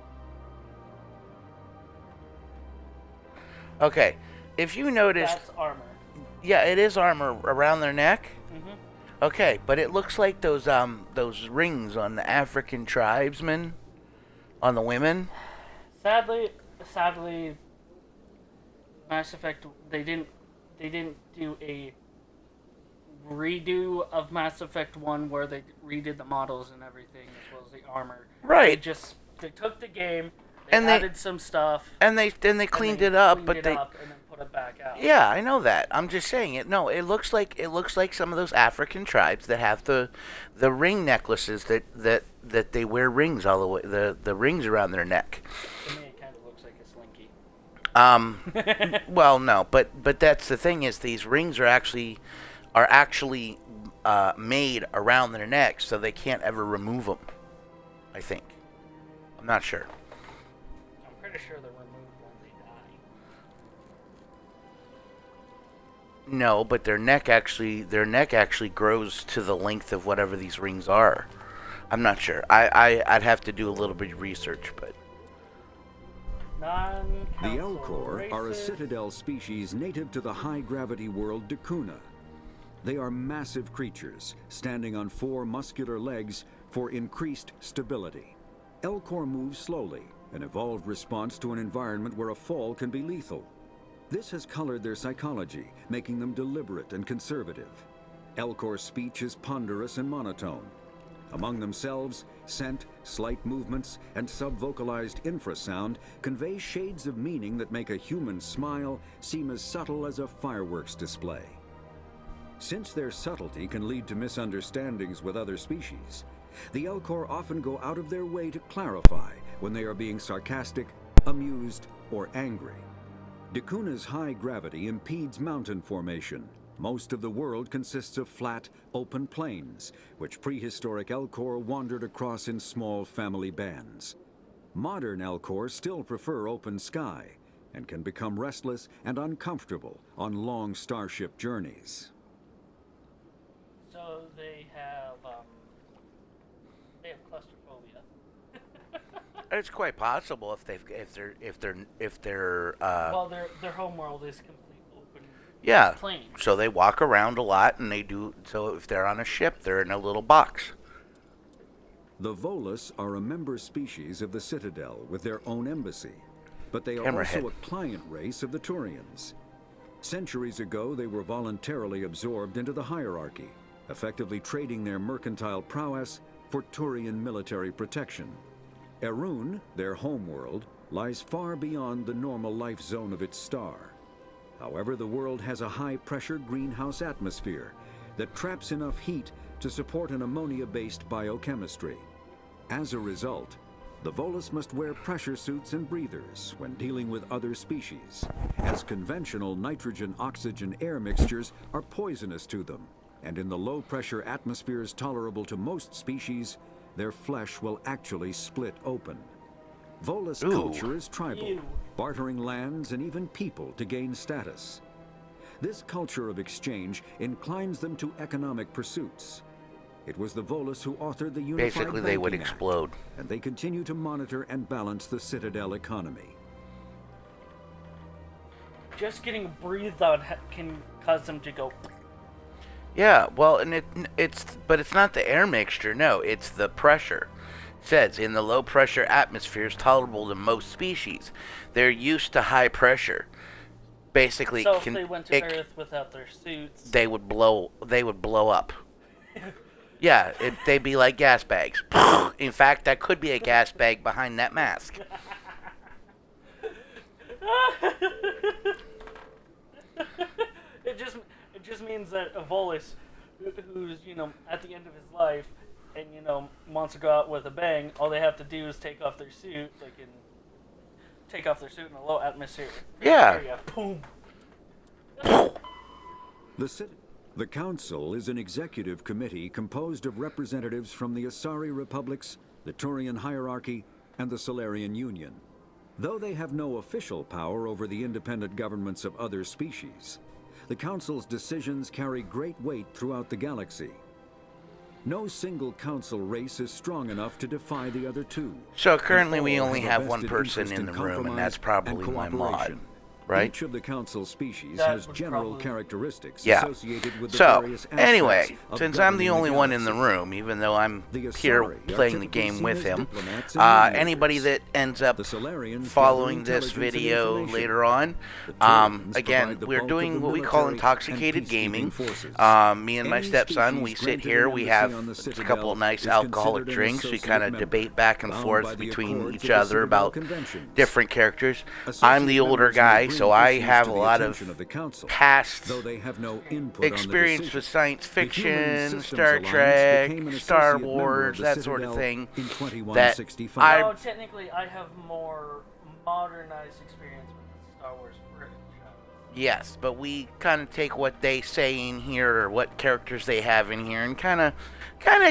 Okay. If you notice, That's armor. yeah, it is armor around their neck. Mm-hmm. Okay, but it looks like those rings on the African tribesmen, on the women. Sadly, Mass Effect, they didn't do a redo of Mass Effect 1 where they redid the models and everything as well as the armor. Right. They took the game, And added some stuff, and they cleaned it up, cleaned but it they up and then put it back out. yeah, I know that. I'm just saying it. No, it looks like some of those African tribes that have the ring necklaces that they wear rings all the way, the rings around their neck. To me, it kind of looks like a slinky. Well, no, but that's the thing is these rings are actually made around their necks, so they can't ever remove them. I think. I'm not sure. I'm pretty sure they're removed when they die. No, but their neck actually grows to the length of whatever these rings are. I'm not sure. I'd have to do a little bit of research, but The Elcor are a citadel species native to the high-gravity world Dakuna. They are massive creatures, standing on 4 muscular legs for increased stability. Elcor move slowly, an evolved response to an environment where a fall can be lethal. This has colored their psychology, making them deliberate and conservative. Elcor's speech is ponderous and monotone. Among themselves, scent, slight movements, and sub-vocalized infrasound convey shades of meaning that make a human smile seem as subtle as a fireworks display. Since their subtlety can lead to misunderstandings with other species, the Elcor often go out of their way to clarify when they are being sarcastic, amused, or angry. Dakuna's high gravity impedes mountain formation. Most of the world consists of flat, open plains, which prehistoric Elcor wandered across in small family bands. Modern Elcor still prefer open sky, and can become restless and uncomfortable on long starship journeys. So they have claustrophobia. it's quite possible if they're well, their home world is complete open. Yeah. Plains. So they walk around a lot, and they do. So if they're on a ship, they're in a little box. The Volus are a member species of the Citadel with their own embassy, but they are also a client race of the Turians. Centuries ago, they were voluntarily absorbed into the hierarchy, effectively trading their mercantile prowess for Turian military protection. Erun, their homeworld, lies far beyond the normal life zone of its star. However, the world has a high-pressure greenhouse atmosphere that traps enough heat to support an ammonia-based biochemistry. As a result, the Volus must wear pressure suits and breathers when dealing with other species, as conventional nitrogen-oxygen air mixtures are poisonous to them, and in the low-pressure atmospheres tolerable to most species, their flesh will actually split open. Volus culture is tribal, bartering lands and even people to gain status. This culture of exchange inclines them to economic pursuits. It was the Volus who authored the Unified Basically, they would Banking Act, explode. and they continue to monitor and balance the Citadel economy. Just getting breathed on can cause them to go. Yeah, well, and it's not the air mixture. No, it's the pressure. It says in the low pressure atmospheres tolerable to most species, they're used to high pressure. Basically, So if they went to Earth without their suits, they would blow up. Yeah, they'd be like gas bags. In fact, that could be a gas bag behind that mask. It just means that a Volus, who's at the end of his life, and wants to go out with a bang, all they have to do is take off their suit. They can take off their suit in a low atmosphere. Yeah. Area. Boom. The Council is an executive committee composed of representatives from the Asari Republics, the Turian hierarchy, and the Solarian Union. Though they have no official power over the independent governments of other species, the Council's decisions carry great weight throughout the galaxy. No single Council race is strong enough to defy the other two. So currently we All only have a have one vested person interest in the room, compromise and that's probably and my mod, cooperation. right? Each of the Council species That has would general probably- characteristics Yeah. associated with the So, various aspects anyway, of since I'm the governing only one in the galaxy. room, even though I'm The here Asari are playing the typically game seen with as him, diplomats and mediators. anybody that ends up The Solarians following gather this intelligence and video information. later on, The Turians again, provide the we're bulk of doing the what we call military Intoxicated and Gaming. peacekeeping forces. Me and my Any stepson, we species sit granted here, an we embassy have on the a Citadel couple of nice is alcoholic considered an drinks. We associate kind of member, debate back and bound forth by the between accords each of the other Citadel about conventions. different characters. Associate I'm the older members may guy, bring so I issues have to a the lot of attention of the Council, past though they have no input on the experience decision. with science The Human fiction, Systems Star Alliance Trek, became an Star associate member of Wars, the that sort of Citadel thing. in That 2165. No, technically, I have more modernized experience with the Star Wars franchise. Yes, but we kind of take what they say in here, or what characters they have in here, and kind of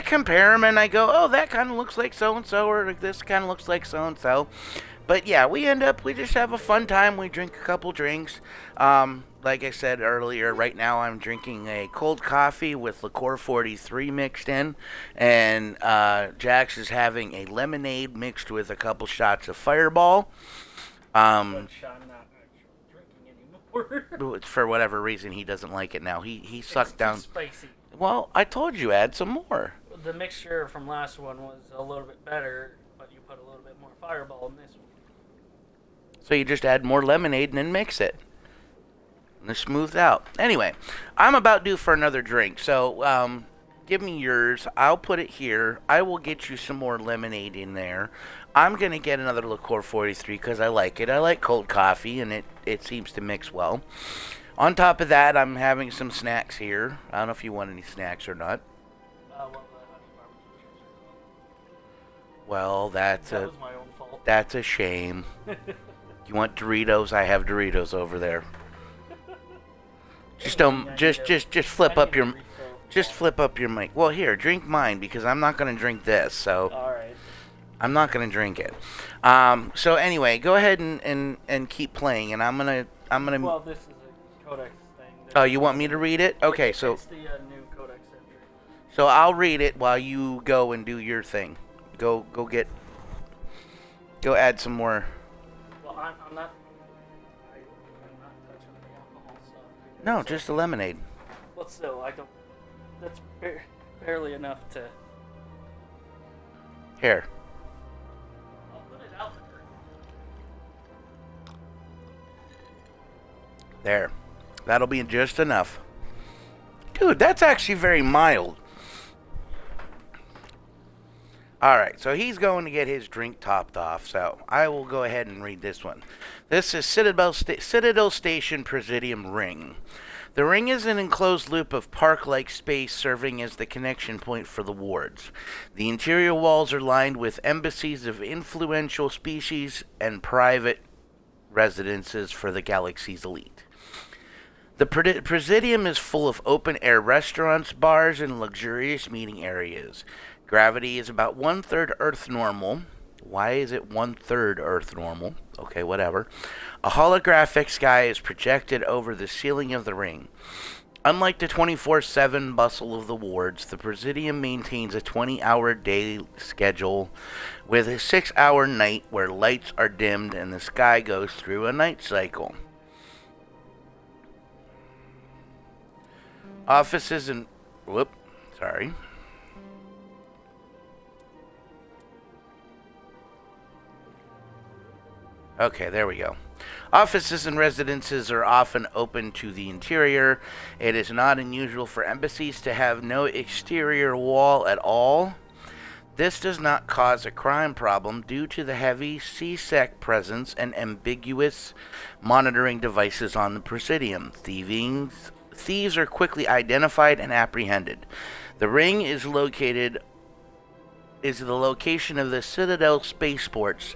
compare them, and I go, oh, that kind of looks like so-and-so, or this kind of looks like so-and-so. But yeah, we just have a fun time. We drink a couple drinks. like I said earlier, right now I'm drinking a cold coffee with liqueur 43 mixed in, and Jax is having a lemonade mixed with a couple shots of Fireball. Which I'm not actually drinking anymore. For whatever reason, he doesn't like it now. He sucked down. It's too spicy. Well, I told you, add some more. The mixture from last one was a little bit better, but you put a little bit more Fireball in this one. So you just add more lemonade and then mix it. And it's smoothed out. Anyway, I'm about due for another drink. So give me yours. I'll put it here. I will get you some more lemonade in there. I'm going to get another liqueur 43 because I like it. I like cold coffee, and it seems to mix well. On top of that, I'm having some snacks here. I don't know if you want any snacks or not. Well, that was my own fault. That's a shame. You want Doritos? I have Doritos over there. Just don't. Just flip up your. Just flip up your mic. Well, here, drink mine because I'm not gonna drink this. So. All right. I'm not gonna drink it. So anyway, go ahead and keep playing, and I'm gonna. Well, this is a codex thing. Oh, you want me to read it? Okay, so. It's the new codex entry. So I'll read it while you go and do your thing. Go add some more. Well, I'm not touching the alcohol stuff. No, just the lemonade. But still, I don't. That's barely enough to. Here. I'll put it out there. There. That'll be just enough. Dude, that's actually very mild. Alright, so he's going to get his drink topped off, so I will go ahead and read this one. This is Citadel Station Presidium Ring. The ring is an enclosed loop of park-like space serving as the connection point for the wards. The interior walls are lined with embassies of influential species and private residences for the galaxy's elite. The Presidium is full of open-air restaurants, bars, and luxurious meeting areas. Gravity is about 1/3 Earth normal. Why is it 1/3 Earth normal? Okay, whatever. A holographic sky is projected over the ceiling of the ring. Unlike the 24/7 bustle of the wards, the Presidium maintains a 20-hour day schedule with a 6-hour night where lights are dimmed and the sky goes through a night cycle. Offices and... sorry. Okay, there we go. Offices and residences are often open to the interior. It is not unusual for embassies to have no exterior wall at all. This does not cause a crime problem due to the heavy C-Sec presence and ambiguous monitoring devices on the Presidium. Thieves are quickly identified and apprehended. The ring is the location of the Citadel spaceports.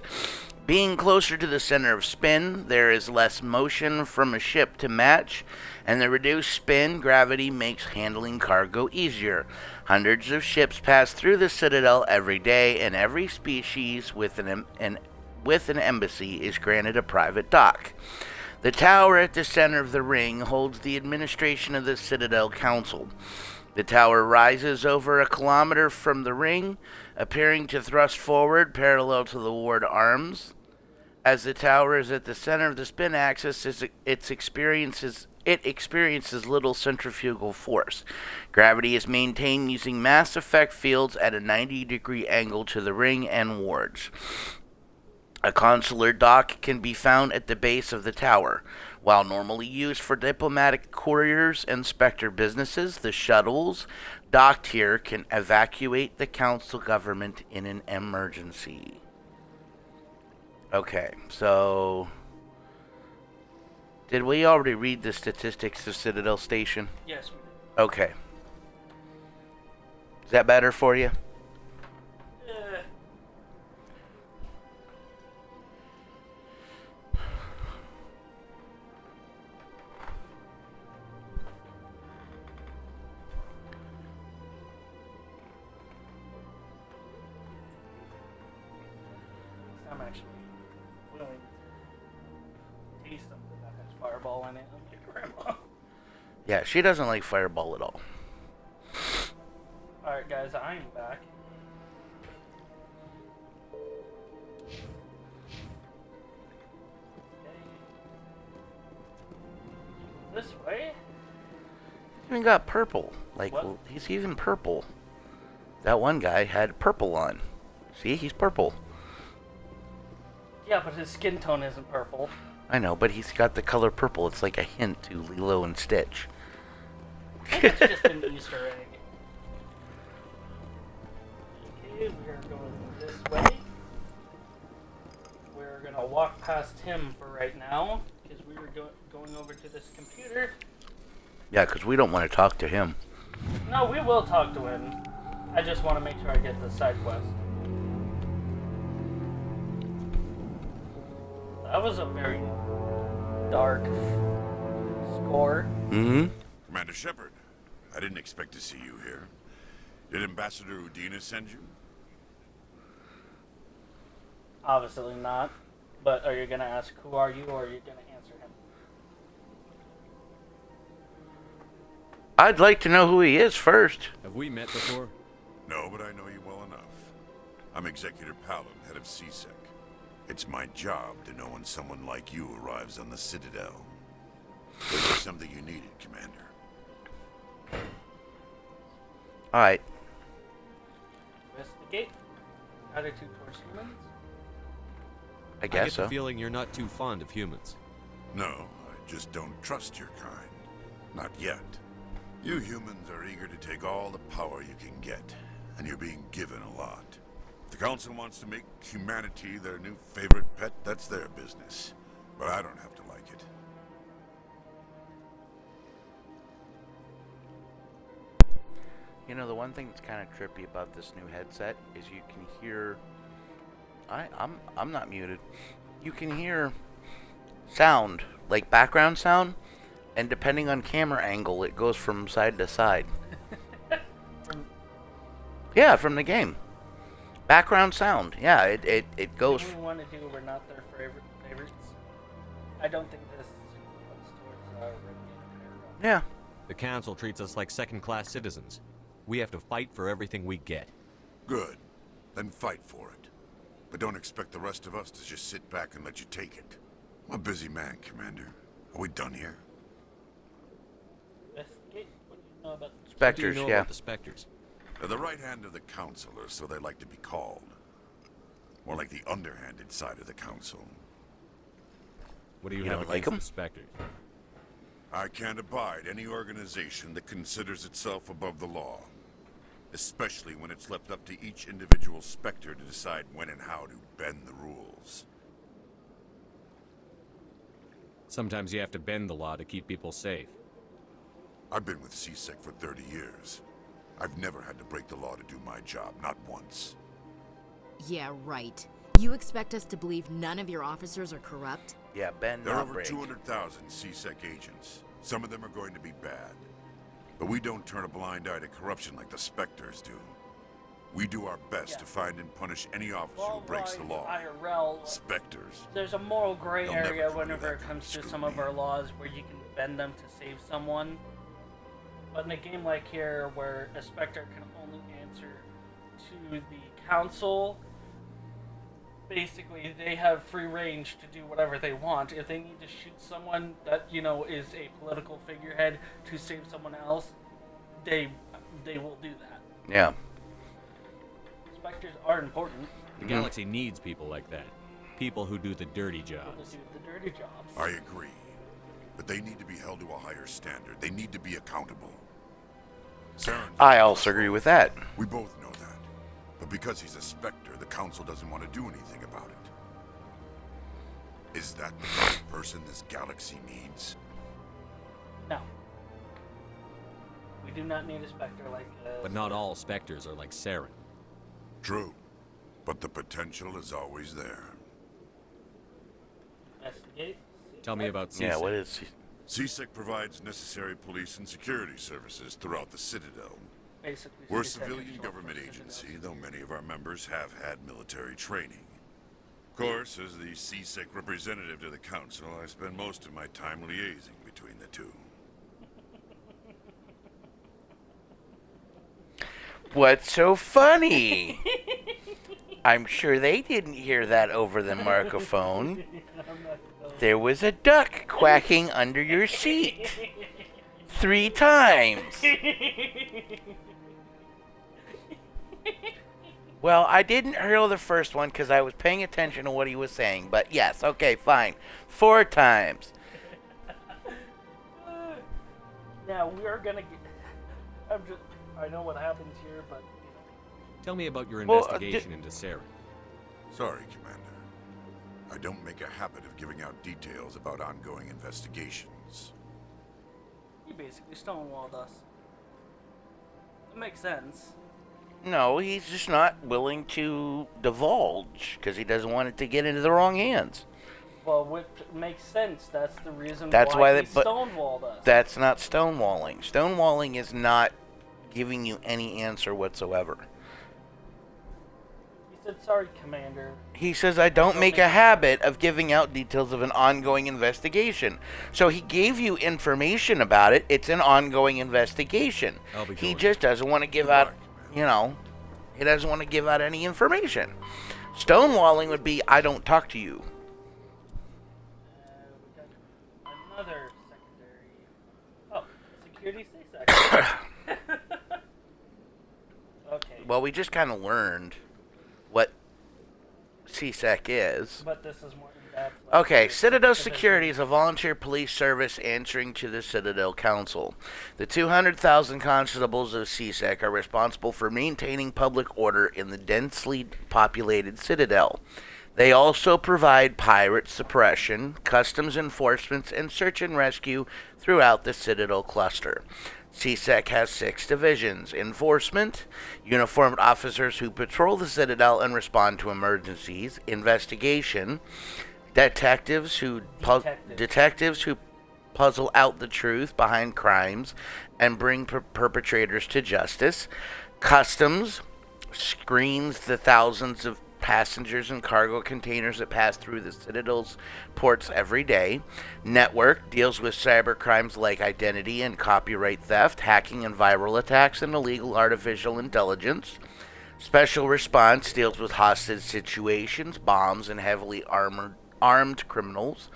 Being closer to the center of spin, there is less motion from a ship to match, and the reduced spin gravity makes handling cargo easier. Hundreds of ships pass through the Citadel every day, and every species with an embassy is granted a private dock. The tower at the center of the ring holds the administration of the Citadel Council. The tower rises over 1 kilometer from the ring, appearing to thrust forward parallel to the ward arms. As the tower is at the center of the spin axis, it experiences little centrifugal force. Gravity is maintained using mass effect fields at a 90-degree angle to the ring and wards. A consular dock can be found at the base of the tower. While normally used for diplomatic couriers and Spectre businesses, the shuttles docked here can evacuate the council government in an emergency. Okay, so did we already read the statistics of Citadel Station? Yes, we did. Okay. Is that better for you? I'm actually willing to taste something that has Fireball in it. grandma. Yeah, she doesn't like Fireball at all. Alright, guys, I'm back. This way? He even got purple. Like, What? he's even purple. That one guy had purple on. See, he's purple. Yeah, but his skin tone isn't purple. I know, but he's got the color purple. It's like a hint to Lilo and Stitch. It's just an Easter egg. Okay, we are going this way. We're gonna walk past him for right now, because we were going over to this computer. Yeah, because we don't want to talk to him. No, we will talk to him. I just want to make sure I get the side quest. That was a very dark score. Mm-hmm. Commander Shepard, I didn't expect to see you here. Did Ambassador Udina send you? Obviously not. But are you going to ask who are you, or are you going to answer him? I'd like to know who he is first. Have we met before? No, but I know you well enough. I'm Executor Palin, head of CSEC. It's my job to know when someone like you arrives on the Citadel. Is there something you needed, Commander? Alright. Investigate. Attitude towards humans. I guess I get so. the feeling you're not too fond of humans. No, I just don't trust your kind. Not yet. You humans are eager to take all the power you can get, and you're being given a lot. If the Council wants to make humanity their new favorite pet, that's their business. But I don't have to like it. You know, the one thing that's kind of trippy about this new headset is you can hear... I'm not muted. You can hear sound, like background sound, and depending on camera angle, it goes from side to side. Yeah, from the game. Background sound. Yeah, it goes... What we want to do, we're not their favorites. I don't think this comes towards Yeah. The Council treats us like second-class citizens. We have to fight for everything we get. Good. Then fight for it. But don't expect the rest of us to just sit back and let you take it. I'm a busy man, Commander. Are we done here? Investigate. What do you know about the Spectres, What do you know yeah. about the Spectres? They're the right hand of the Council, or so they like to be called. More like the underhanded side of the Council. What do you You have don't like against 'em? the Spectres? I can't abide any organization that considers itself above the law. Especially when it's left up to each individual Spectre to decide when and how to bend the rules. Sometimes you have to bend the law to keep people safe. I've been with CSEC for 30 years. I've never had to break the law to do my job, not once. Yeah, right. You expect us to believe none of your officers are corrupt? Yeah, bend, There are not over break. 200,000 CSEC agents. Some of them are going to be bad. But we don't turn a blind eye to corruption like the Spectres do. We do our best to find and punish any officer who breaks the law. IRL, Spectres. there's a moral gray They'll never area come whenever to it that comes kind to of some of our laws where you can bend them to save someone. But in a game like here, where a Spectre can only answer to the Council, basically they have free range to do whatever they want. If they need to shoot someone that, you know, is a political figurehead to save someone else, they will do that. Yeah. Spectres are important. The galaxy needs people like that. People who do the dirty People jobs. do the dirty jobs. I agree. But they need to be held to a higher standard. They need to be accountable. Saren, I also agree with that. we both know that. But because he's a Spectre, the Council doesn't want to do anything about it. Is that the kind of person this galaxy needs? No. We do not need a Spectre like But not all Spectres are like Saren. True. But the potential is always there. Investigate. Tell me about CSEC. Yeah, what is... CSEC provides necessary police and security services throughout the Citadel. Basically, We're a CSEC civilian is government short for agency, though many of our members have had military training. Of course, as the CSEC representative to the Council, I spend most of my time liaising between between the two. What's so funny? I'm sure they didn't hear that over the microphone. There was a duck quacking under your seat 3 times. Well, I didn't hear the first one because I was paying attention to what he was saying. But yes, okay, fine. 4 times. Now, we are gonna get... I know what happens here, but... Tell me about your investigation into Saren. Sorry, Commander. I don't make a habit of giving out details about ongoing investigations. He basically stonewalled us. It makes sense. No, he's just not willing to divulge because he doesn't want it to get into the wrong hands. Well, which makes sense. That's the reason That's why why he stonewalled us. That's not stonewalling. Stonewalling is not giving you any answer whatsoever. He said, sorry, Commander. He says, I don't make a habit of giving out details of an ongoing investigation. So he gave you information about it. It's an ongoing investigation. He just doesn't want to give out, he doesn't want to give out any information. Stonewalling would be, I don't talk to you. We got another secondary... Oh, security C-section. Okay. Well, we just kind of learned what CSEC is. But this is more in-depth. Okay, Citadel Security is a volunteer police service answering to the Citadel Council. The 200,000 constables of CSEC are responsible for maintaining public order in the densely populated Citadel. They also provide pirate suppression, customs enforcement, and search and rescue throughout the Citadel cluster. CSEC has 6 divisions: enforcement, uniformed officers who patrol the Citadel and respond to emergencies; investigation, detectives who puzzle out the truth behind crimes and bring perpetrators to justice; customs screens the thousands of passengers and cargo containers that pass through the Citadel's ports every day; network deals with cyber crimes like identity and copyright theft, hacking and viral attacks, and illegal artificial intelligence; special response deals with hostage situations, bombs, and heavily armed criminals.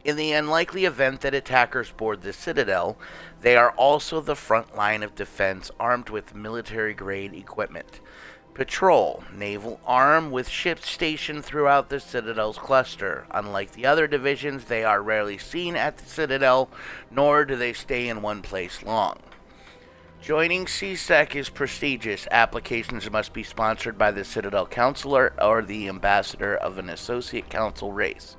In the unlikely event that attackers board the Citadel, they are also the front line of defense, armed with military-grade equipment. Patrol, naval arm with ships stationed throughout the Citadel's cluster. Unlike the other divisions, they are rarely seen at the Citadel, nor do they stay in one place long. Joining CSEC is prestigious. Applications must be sponsored by the Citadel Counselor or the ambassador of an associate council race.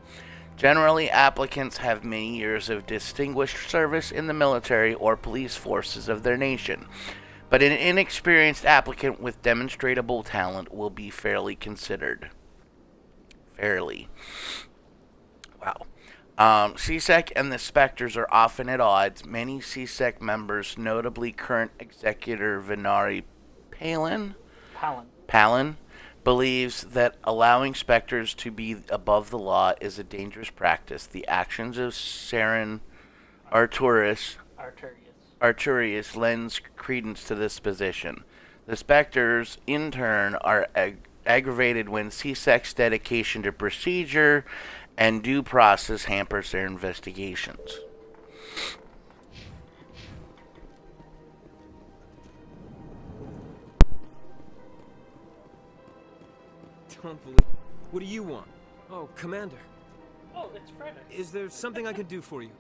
Generally, applicants have many years of distinguished service in the military or police forces of their nation, but an inexperienced applicant with demonstrable talent will be fairly considered. Fairly. Wow. CSEC and the Spectres are often at odds. Many CSEC members, notably current executor Venari Palin, believes that allowing Spectres to be above the law is a dangerous practice. The actions of Saren Arturius lends credence to this position. The Spectres, in turn, are aggravated when CSEC's dedication to procedure and due process hampers their investigations. Don't believe. What do you want? Oh, Commander. Oh, it's Frederick. Is there something I can do for you?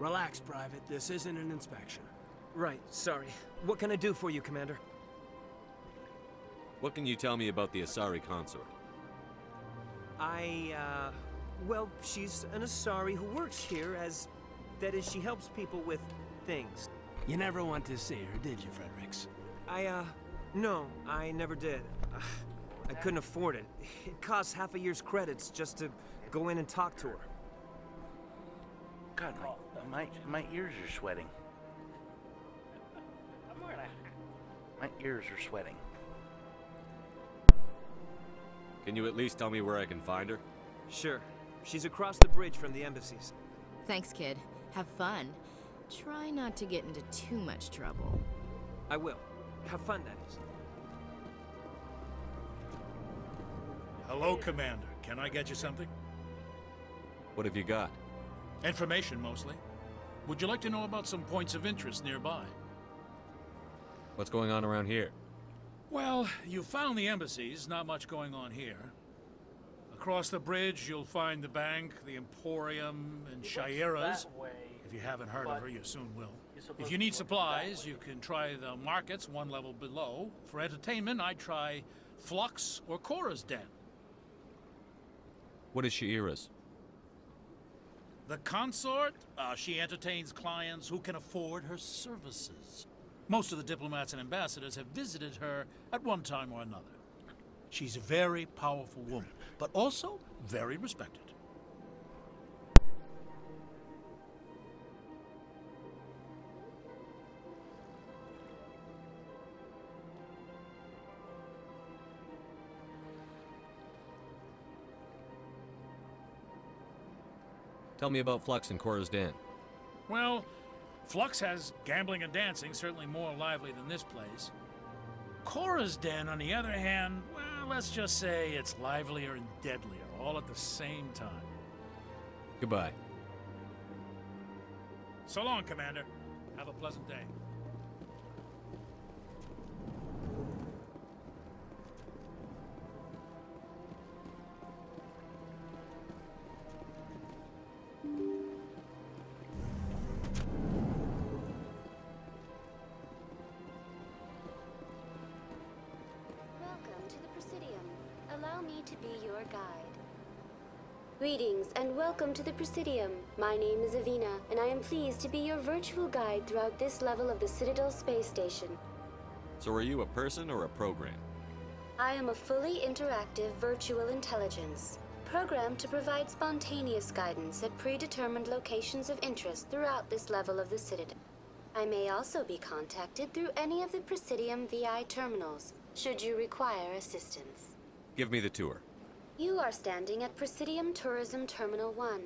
Relax, Private. This isn't an inspection. Right, sorry. What can I do for you, Commander? What can you tell me about the Asari consort? Well, she's an Asari who works here as... That is, she helps people with things. You never went to see her, did you, Fredericks? No, I never did. I couldn't afford it. It costs half a year's credits just to go in and talk to her. God, my ears are sweating. My ears are sweating. Can you at least tell me where I can find her? Sure. She's across the bridge from the embassies. Thanks, kid. Have fun. Try not to get into too much trouble. I will. Have fun, that is. Hello, Commander. Can I get you something? What have you got? Information, mostly. Would you like to know about some points of interest nearby? What's going on around here? Well, you found the embassies. Not much going on here. Across the bridge, you'll find the bank, the Emporium, and Shaira's. If you haven't heard of her, you soon will. If you need supplies, you can try the markets one level below. For entertainment, I'd try Flux or Cora's Den. What is Shaira's? The consort, she entertains clients who can afford her services. Most of the diplomats and ambassadors have visited her at one time or another. She's a very powerful woman, but also very respected. Tell me about Flux and Cora's Den. Well, Flux has gambling and dancing, certainly more lively than this place. Cora's Den, on the other hand, well, let's just say it's livelier and deadlier, all at the same time. Goodbye. So long, Commander. Have a pleasant day. Welcome to the Presidium. Allow me to be your guide. Greetings and welcome to the Presidium. My name is Avina, and I am pleased to be your virtual guide throughout this level of the Citadel space station. So are you a person or a program? I am a fully interactive virtual intelligence, programmed to provide spontaneous guidance at predetermined locations of interest throughout this level of the Citadel. I may also be contacted through any of the Presidium VI terminals, should you require assistance. Give me the tour. You are standing at Presidium Tourism Terminal 1.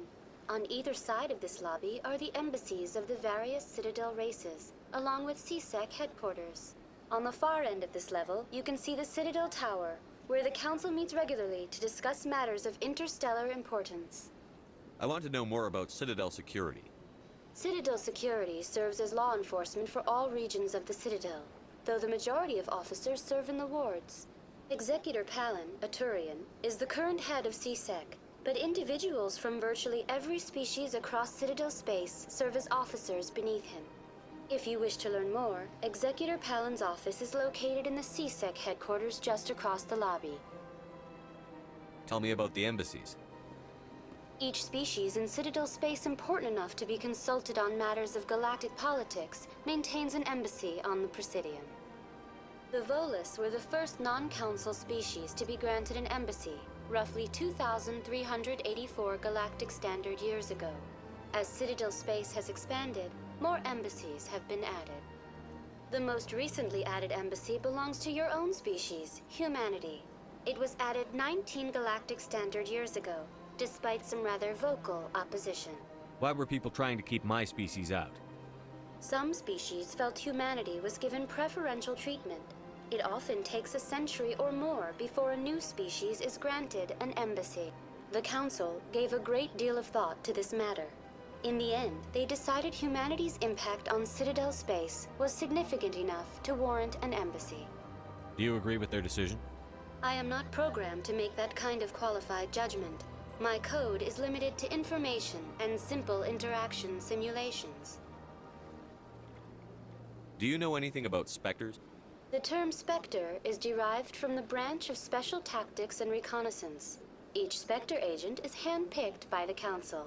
On either side of this lobby are the embassies of the various Citadel races, along with CSEC headquarters. On the far end of this level, you can see the Citadel Tower, where the Council meets regularly to discuss matters of interstellar importance. I want to know more about Citadel security. Citadel security serves as law enforcement for all regions of the Citadel, though the majority of officers serve in the wards. Executor Palin, a Turian, is the current head of CSEC, but individuals from virtually every species across Citadel space serve as officers beneath him. If you wish to learn more, Executor Palin's office is located in the CSEC headquarters just across the lobby. Tell me about the embassies. Each species in Citadel space important enough to be consulted on matters of galactic politics maintains an embassy on the Presidium. The Volus were the first non-council species to be granted an embassy, roughly 2,384 galactic standard years ago. As Citadel space has expanded, more embassies have been added. The most recently added embassy belongs to your own species, humanity. It was added 19 galactic standard years ago, despite some rather vocal opposition. Why were people trying to keep my species out? Some species felt humanity was given preferential treatment. It often takes a century or more before a new species is granted an embassy. The Council gave a great deal of thought to this matter. In the end, they decided humanity's impact on Citadel space was significant enough to warrant an embassy. Do you agree with their decision? I am not programmed to make that kind of qualified judgment. My code is limited to information and simple interaction simulations. Do you know anything about Spectres? The term Spectre is derived from the branch of Special Tactics and Reconnaissance. Each Spectre agent is handpicked by the Council.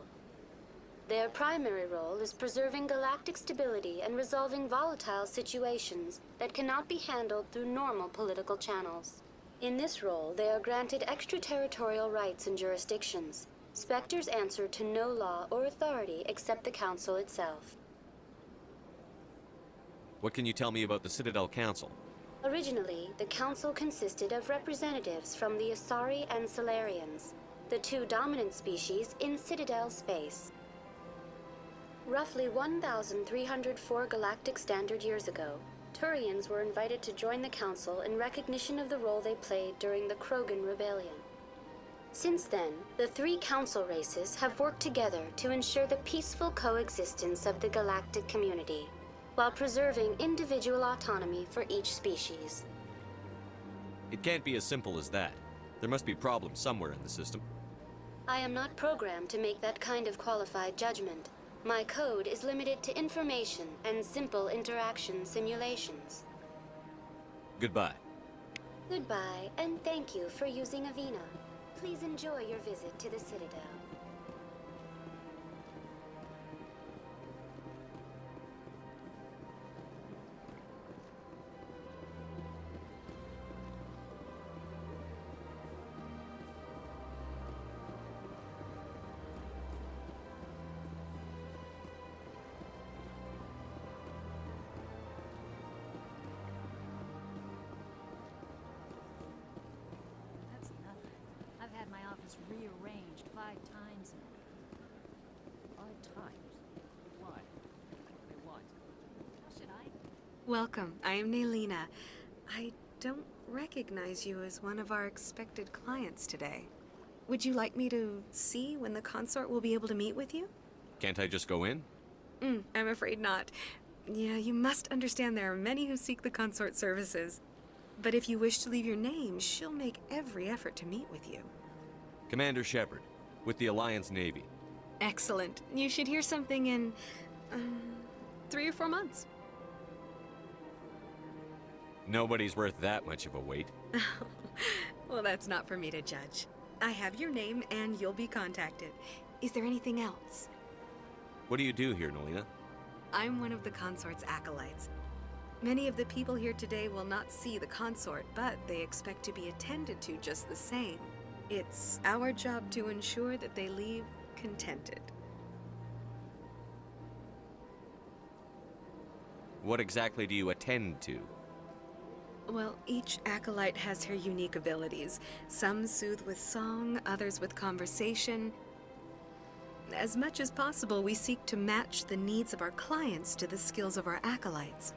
Their primary role is preserving galactic stability and resolving volatile situations that cannot be handled through normal political channels. In this role, they are granted extraterritorial rights and jurisdictions. Spectres answer to no law or authority except the Council itself. What can you tell me about the Citadel Council? Originally, the Council consisted of representatives from the Asari and Solarians, the two dominant species in Citadel space. Roughly 1,304 galactic standard years ago, Turians were invited to join the Council in recognition of the role they played during the Krogan Rebellion. Since then, the three Council races have worked together to ensure the peaceful coexistence of the galactic community, while preserving individual autonomy for each species. It can't be as simple as that. There must be problems somewhere in the system. I am not programmed to make that kind of qualified judgment. My code is limited to information and simple interaction simulations. Goodbye. Goodbye, and thank you for using Avina. Please enjoy your visit to the Citadel. That's nothing. I've had my office rearranged 5 times now. 5 times? Why? What do they want? How should I? Welcome. I am Nelina. I don't recognize you as one of our expected clients today. Would you like me to see when the consort will be able to meet with you? Can't I just go in? I'm afraid not. Yeah, you must understand there are many who seek the consort services. But if you wish to leave your name, she'll make every effort to meet with you. Commander Shepard, with the Alliance Navy. Excellent. You should hear something in 3 or 4 months. Nobody's worth that much of a wait. Well, that's not for me to judge. I have your name and you'll be contacted. Is there anything else? What do you do here, Nelina? I'm one of the consort's acolytes. Many of the people here today will not see the consort, but they expect to be attended to just the same. It's our job to ensure that they leave contented. What exactly do you attend to? Well, each acolyte has her unique abilities. Some soothe with song, others with conversation. As much as possible, we seek to match the needs of our clients to the skills of our acolytes.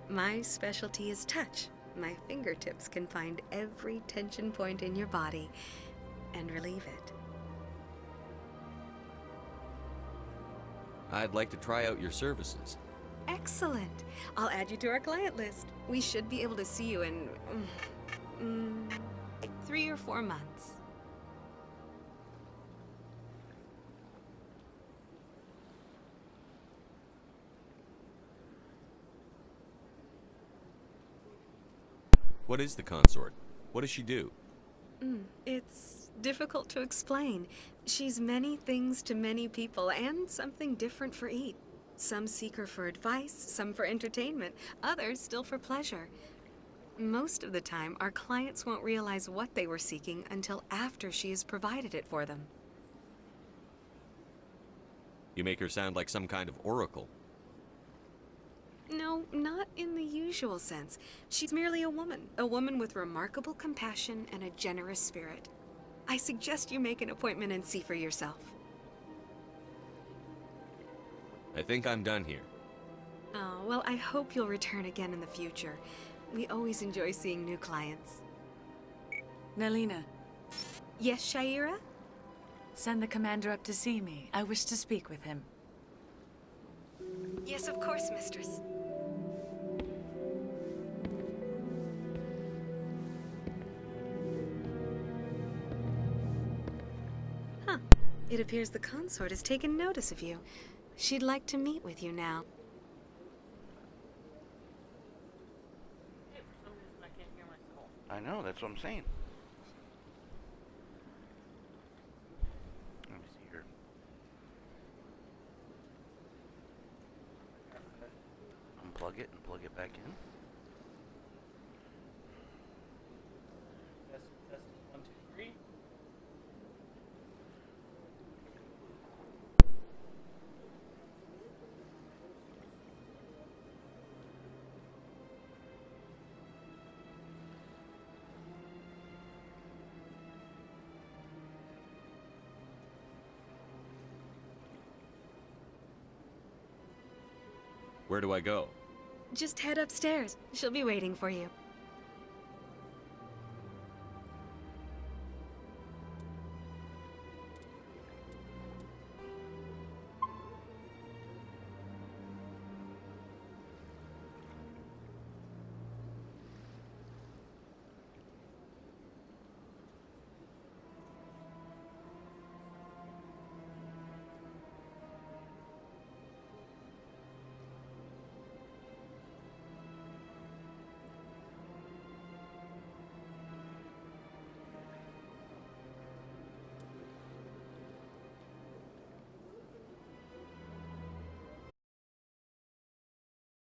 My specialty is touch. My fingertips can find every tension point in your body and relieve it. I'd like to try out your services. Excellent. I'll add you to our client list. We should be able to see you in 3 or 4 months. What is the consort? What does she do? It's difficult to explain. She's many things to many people, and something different for each. Some seek her for advice, some for entertainment, others still for pleasure. Most of the time, our clients won't realize what they were seeking until after she has provided it for them. You make her sound like some kind of oracle. No, not in the usual sense. She's merely a woman with remarkable compassion and a generous spirit. I suggest you make an appointment and see for yourself. I think I'm done here. Oh, well, I hope you'll return again in the future. We always enjoy seeing new clients. Nelina. Yes, Shaira? Send the commander up to see me. I wish to speak with him. Yes, of course, mistress. Huh. It appears the consort has taken notice of you. She'd like to meet with you now. Hey, for some reason I can't hear myself. I know, that's what I'm saying. Let me see here. Unplug it and plug it back in. Test, 1, 2, 3. Where do I go? Just head upstairs. She'll be waiting for you.